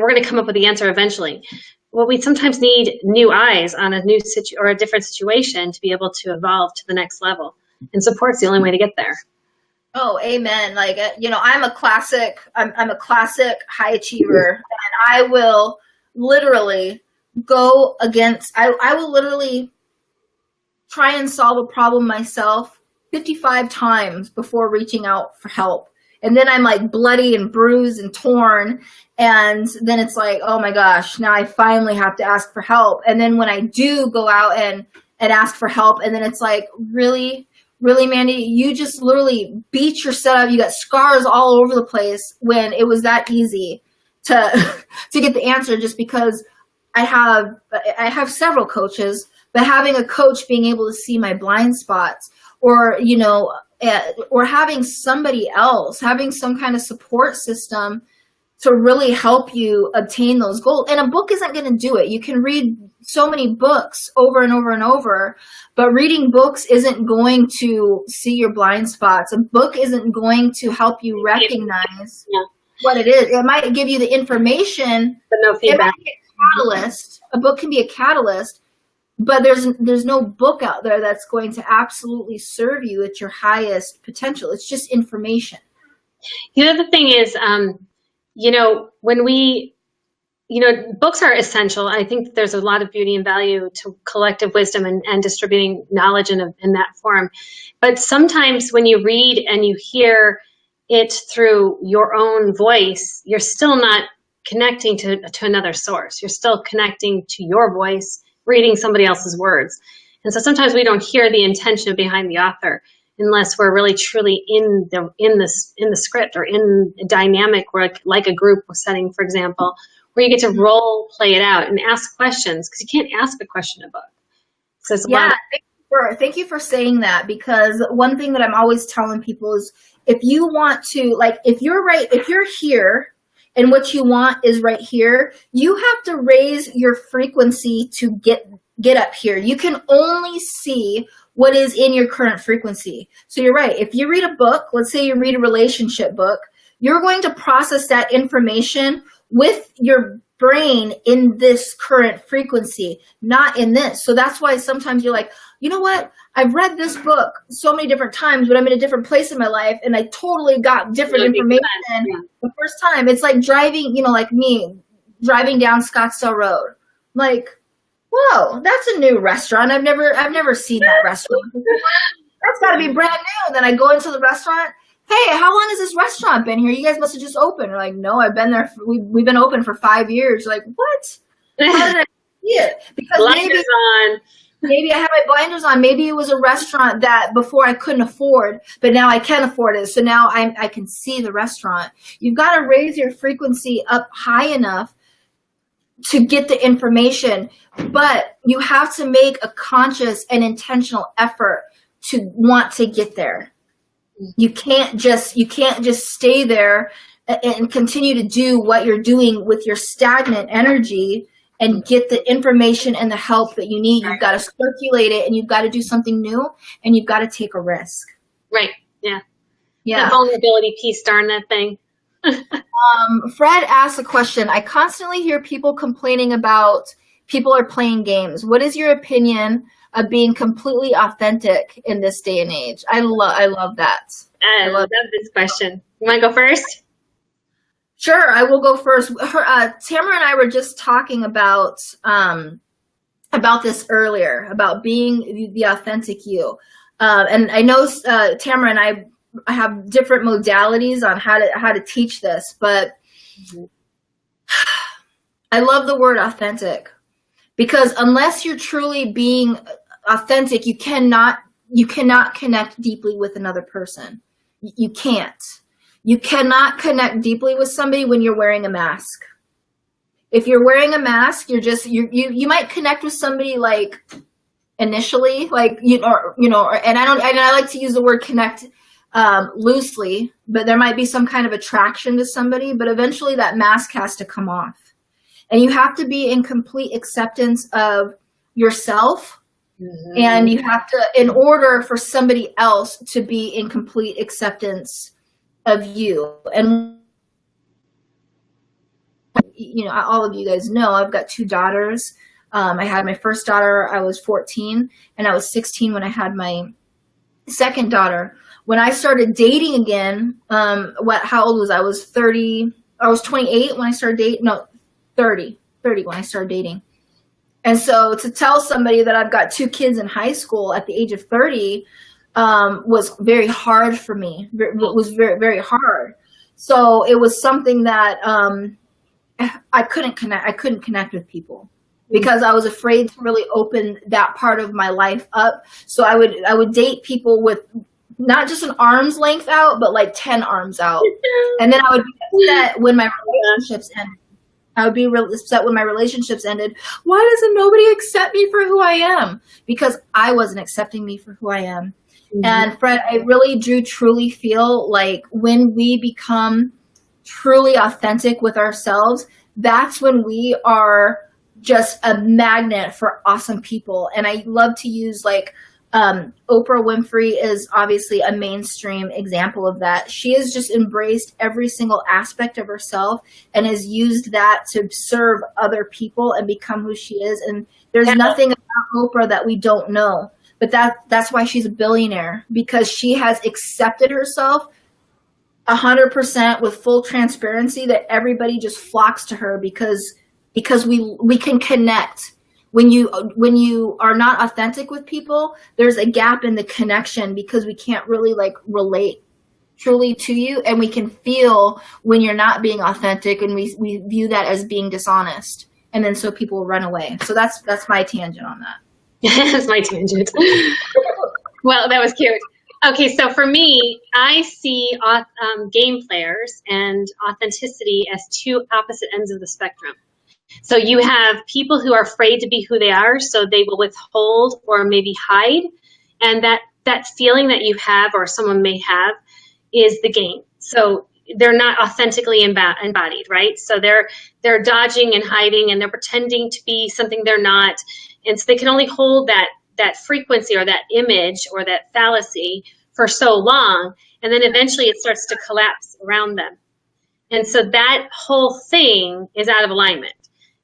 we're going to come up with the answer eventually. Well, we sometimes need new eyes on a new or a different situation to be able to evolve to the next level. And support's the only way to get there. Oh, amen. Like, I'm a classic high achiever, and I will literally go against, I will literally try and solve a problem myself 55 times before reaching out for help. And then I'm like bloody and bruised and torn. And then it's like, oh my gosh, now I finally have to ask for help. And then when I do go out and ask for help, and then it's like, really, Really, Mandy, you just literally beat yourself up. You got scars all over the place when it was that easy to to get the answer, just because I have several coaches, but having a coach being able to see my blind spots, or or having somebody else, having some kind of support system to really help you obtain those goals. And a book isn't going to do it. You can read so many books over and over and over, but reading books isn't going to see your blind spots. A book isn't going to help you recognize what it is. It might give you the information, but no feedback. It might be a catalyst. A book can be a catalyst, but there's no book out there that's going to absolutely serve you at your highest potential. It's just information. The other thing is, when we, books are essential. I think there's a lot of beauty and value to collective wisdom and distributing knowledge in that form. But sometimes when you read and you hear it through your own voice, you're still not connecting to another source. You're still connecting to your voice, reading somebody else's words. And so sometimes we don't hear the intention behind the author unless we're really truly in the script, or in a dynamic where, like a group setting, for example, where you get to role play it out and ask questions, because you can't ask a question in a book. So it's thank you for saying that, because one thing that I'm always telling people is, if you want to, if you're here and what you want is right here, you have to raise your frequency to get up here. You can only see what is in your current frequency. So you're right. If you read a book, let's say you read a relationship book, you're going to process that information with your brain in this current frequency, not in this. So that's why sometimes you're like, you know what? I've read this book so many different times, but I'm in a different place in my life, and I totally got different information the first time. It's like driving, like me, driving down Scottsdale Road. Like, whoa, that's a new restaurant. I've never seen that restaurant before. That's got to be brand new. And then I go into the restaurant. Hey, how long has this restaurant been here? You guys must have just opened. You're like, no, I've been there. We've been open for 5 years. You're like, what? How did I see it? Because maybe I had my blinders on. Maybe it was a restaurant that before I couldn't afford, but now I can afford it. So now I can see the restaurant. You've got to raise your frequency up high enough to get the information, but you have to make a conscious and intentional effort to want to get there. You can't just stay there and continue to do what you're doing with your stagnant energy and get the information and the help that you need. You've got to circulate it, and you've got to do something new, and you've got to take a risk. Right. Yeah. That vulnerability piece, darn that thing. Fred asked a question. I constantly hear people complaining about people are playing games. What is your opinion of being completely authentic in this day and age? I love that. I love this question. You want to go first? Sure, I will go first. Tamra and I were just talking about this earlier, about being the authentic you. And I know Tamra and I have different modalities on how to teach this, but I love the word authentic, because unless you're truly being authentic, you cannot connect deeply with another person. You can't. You cannot connect deeply with somebody when you're wearing a mask. If you're wearing a mask, you might connect with somebody initially, and I like to use the word connect loosely, but there might be some kind of attraction to somebody, but eventually that mask has to come off. And you have to be in complete acceptance of yourself. Mm-hmm. And you have to, in order for somebody else to be in complete acceptance of you. And, all of you guys know, I've got 2 daughters. I had my first daughter, I was 14, and I was 16 when I had my second daughter. When I started dating again, how old was I? I was 30. I was 28 when I started dating. No, 30 when I started dating. And so to tell somebody that I've got 2 kids in high school at the age of 30 was very hard for me. It was very, very hard. So it was something that I couldn't connect with people. because I was afraid to really open that part of my life up. So I would date people with not just an arm's length out, but like 10 arms out. And then I would be upset when my relationships ended. I would be real upset when my relationships ended. Why doesn't nobody accept me for who I am? Because I wasn't accepting me for who I am. Mm-hmm. And Fred, I really do truly feel like when we become truly authentic with ourselves, that's when we are just a magnet for awesome people. And I love to use like Oprah Winfrey is obviously a mainstream example of that. She has just embraced every single aspect of herself and has used that to serve other people and become who she is. And there's nothing about Oprah that we don't know, but that's why she's a billionaire, because she has accepted herself 100% with full transparency, that everybody just flocks to her because we can connect. When you are not authentic with people, there's a gap in the connection because we can't really like relate truly to you, and we can feel when you're not being authentic, and we view that as being dishonest, and then so people will run away. So that's my tangent on that. That's my tangent. Well, that was cute. Okay, so for me, I see game players and authenticity as two opposite ends of the spectrum. So you have people who are afraid to be who they are, so they will withhold or maybe hide. And that feeling that you have or someone may have is the game. So they're not authentically embodied, right? So they're dodging and hiding, and they're pretending to be something they're not. And so they can only hold that frequency or that image or that fallacy for so long, and then eventually it starts to collapse around them. And so that whole thing is out of alignment.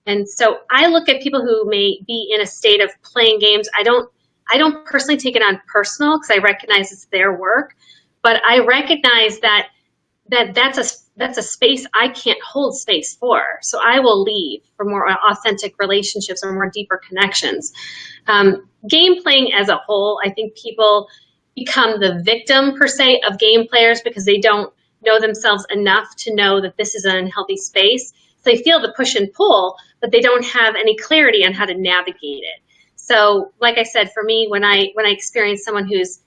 And so I look at people who may be in a state of playing games. I don't personally take it on personal because I recognize it's their work, but I recognize that's a space I can't hold space for. So I will leave for more authentic relationships or more deeper connections. Game playing as a whole, I think people become the victim per se of game players because they don't know themselves enough to know that this is an unhealthy space. So they feel the push and pull, but they don't have any clarity on how to navigate it. So like I said, for me, when I experience someone who's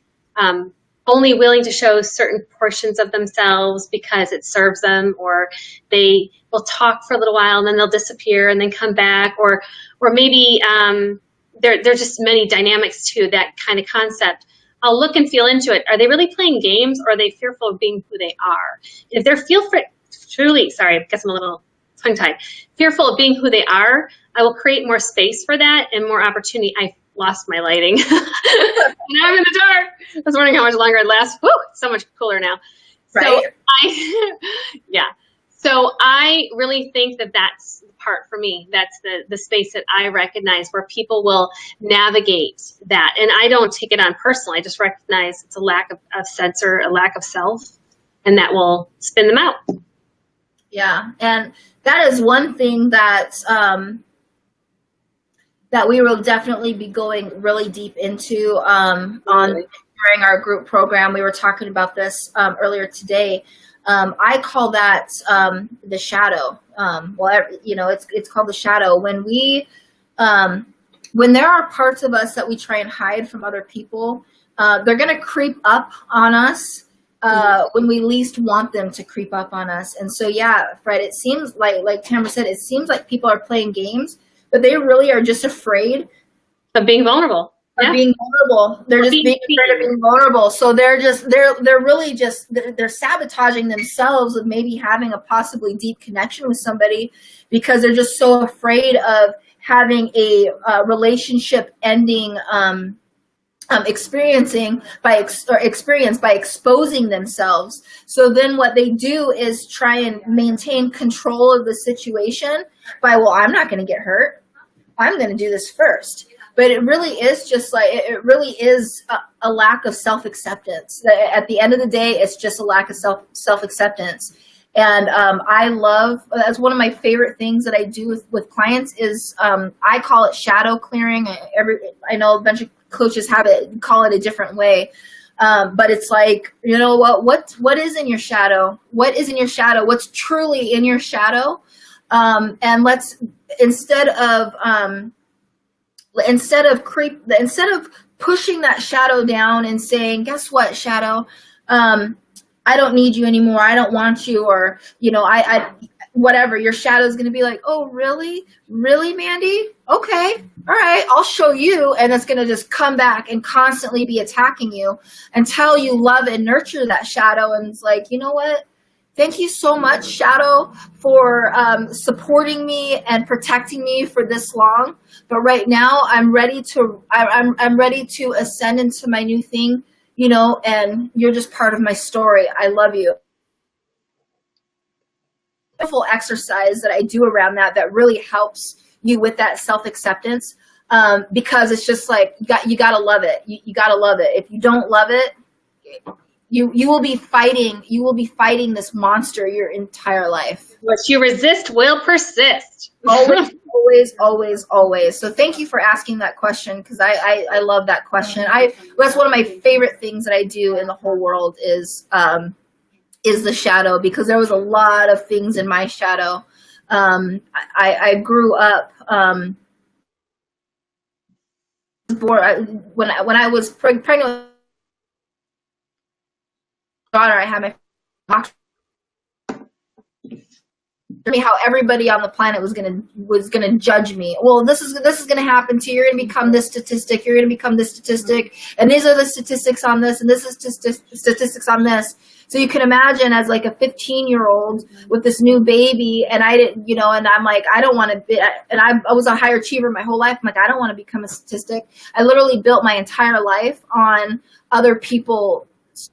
only willing to show certain portions of themselves because it serves them, or they will talk for a little while and then they'll disappear and then come back, or maybe there's just many dynamics to that kind of concept. I'll look and feel into it. Are they really playing games, or are they fearful of being who they are? If they're sorry, I guess I'm a little tongue-tied, fearful of being who they are, I will create more space for that and more opportunity. I lost my lighting. And I'm in the dark. I was wondering how much longer I'd last. Woo, so much cooler now. Right. So So I really think that's the part for me. That's the space that I recognize where people will navigate that. And I don't take it on personally. I just recognize it's a lack of sense or a lack of self, and that will spin them out. Yeah. And that is one thing that that we will definitely be going really deep into during our group program. We were talking about this earlier today. I call that the shadow. It's called the shadow. When there are parts of us that we try and hide from other people, they're going to creep up on us when we least want them to creep up on us. And so, yeah, Fred, it seems like Tamra said, it seems like people are playing games, but they really are just afraid of being vulnerable. Being vulnerable. They're just being afraid of being vulnerable. So they're sabotaging themselves of maybe having a possibly deep connection with somebody because they're just so afraid of having a relationship ending experience by exposing themselves. So then what they do is try and maintain control of the situation by, well, I'm not going to get hurt. I'm going to do this first. But it really is just like, it really is a lack of self-acceptance. At the end of the day, it's just a lack of self-acceptance. And I love, that's one of my favorite things that I do with clients is I call it shadow clearing. I know a bunch of coaches call it a different way. But it's like, you know what is in your shadow? What is in your shadow? What's truly in your shadow? And let's, instead of pushing that shadow down and saying, guess what, shadow, I don't need you anymore, I don't want you, or, you know, I whatever, your shadow is going to be like, oh, really, Mandy? Okay, all right, I'll show you. And it's going to just come back and constantly be attacking you until you love and nurture that shadow. And it's like, you know what? Thank you so much, shadow, for supporting me and protecting me for this long. But right now, I'm ready to ascend into my new thing, you know, and you're just part of my story. I love you. Beautiful exercise that I do around that really helps you with that self-acceptance, because it's just like you gotta love it. You gotta love it. If you don't love it, you will be fighting this monster your entire life. What you resist will persist. Always. So thank you for asking that question, because I love that question. That's one of my favorite things that I do in the whole world is the shadow, because there was a lot of things in my shadow. I grew up when I was pregnant with my daughter. I had my doctor me how everybody on the planet was gonna judge me. Well, this is gonna happen to you. You're gonna become this statistic. You're gonna become this statistic, and these are the statistics on this, and this is statistics on this. So you can imagine, as like a 15-year-old with this new baby, and I didn't, you know, and I'm like, I don't want to be, and I was a high achiever my whole life. I'm like, I don't want to become a statistic. I literally built my entire life on other people's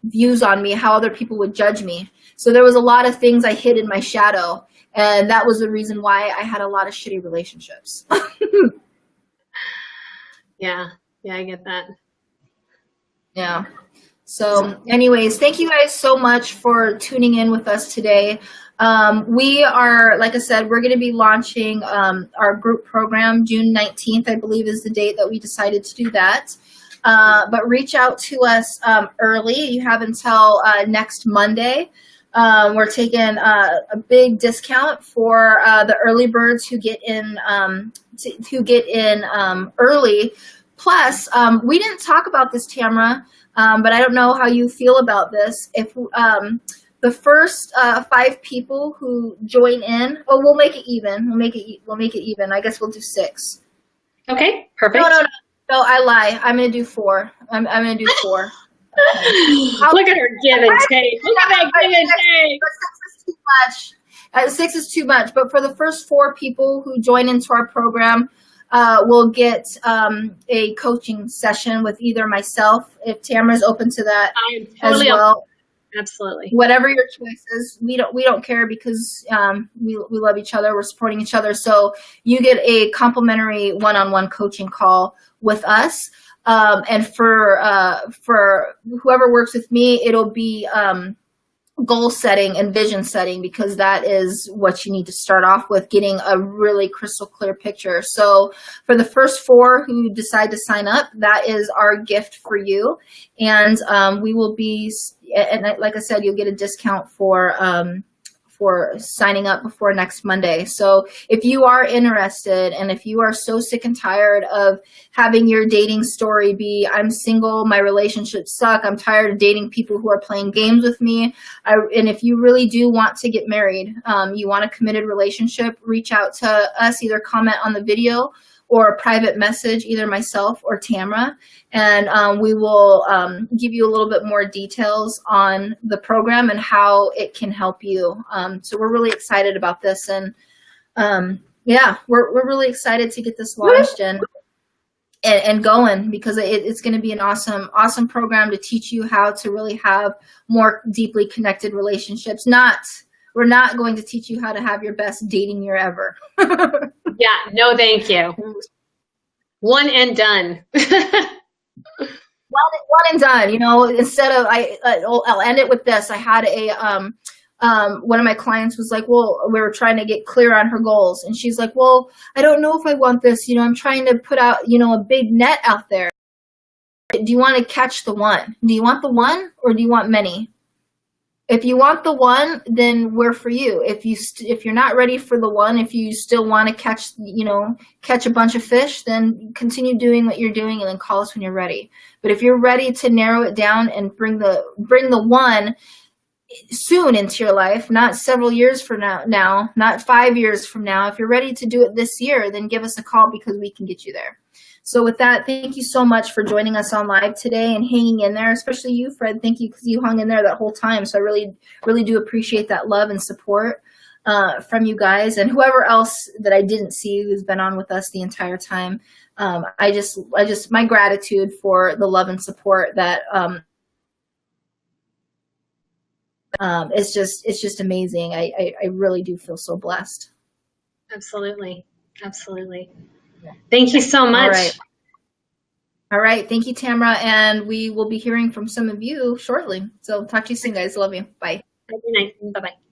views on me, how other people would judge me. So there was a lot of things I hid in my shadow. And that was the reason why I had a lot of shitty relationships. Yeah, I get that. Yeah. So anyways, thank you guys so much for tuning in with us today. We are, like I said, we're going to be launching our group program June 19th, I believe is the date that we decided to do that. But reach out to us early. You have until next Monday. We're taking a big discount for the early birds who get in early. Plus, we didn't talk about this, Tamra, but I don't know how you feel about this. If the first 5 people who join in, we'll make it even. We'll make it even. I guess we'll do 6. Okay, perfect. No, I lie. I'm gonna do 4. I'm gonna do 4. Look at her give and take. Look at that give and take. 6 is too much. 6 is too much. But for the first 4 people who join into our program, we'll get a coaching session with either myself, if Tamara's open to that, I am totally as well. open. Absolutely. Whatever your choice is, we don't care, because we love each other. We're supporting each other. So you get a complimentary one-on-one coaching call with us. And for whoever works with me, it'll be goal setting and vision setting, because that is what you need to start off with, getting a really crystal clear picture. So for the first 4 who decide to sign up, that is our gift for you. And we will be, and like I said, you'll get a discount for signing up before next Monday. So if you are interested, and if you are so sick and tired of having your dating story be, I'm single, my relationships suck, I'm tired of dating people who are playing games with me, and if you really do want to get married, you want a committed relationship, reach out to us, either comment on the video or a private message, either myself or Tamra, and we will give you a little bit more details on the program and how it can help you. So we're really excited about this, and yeah, we're really excited to get this launched and going, because it's going to be an awesome program to teach you how to really have more deeply connected relationships. We're not going to teach you how to have your best dating year ever. Yeah, no, thank you. One and done. One and done. You know, instead of I'll end it with this. I had one of my clients was like, well, we were trying to get clear on her goals, and she's like, well, I don't know if I want this. You know, I'm trying to put out, you know, a big net out there. Do you want to catch the one? Do you want the one, or do you want many? if you want the one, then we're for you. If you're not ready for the one, if you still want to catch a bunch of fish, then continue doing what you're doing and then call us when you're ready. But if you're ready to narrow it down and bring the one soon into your life, not several years from now, not 5 years from now, if you're ready to do it this year, then give us a call because we can get you there. So with that, thank you so much for joining us on live today and hanging in there, especially you, Fred. Thank you, because you hung in there that whole time. So I really, really do appreciate that love and support from you guys, and whoever else that I didn't see who's been on with us the entire time. I just my gratitude for the love and support that it's just amazing. I really do feel so blessed. Absolutely. Thank you so much. All right. Thank you, Tamra. And we will be hearing from some of you shortly. So talk to you soon, guys. Love you. Bye. Good night. Bye-bye.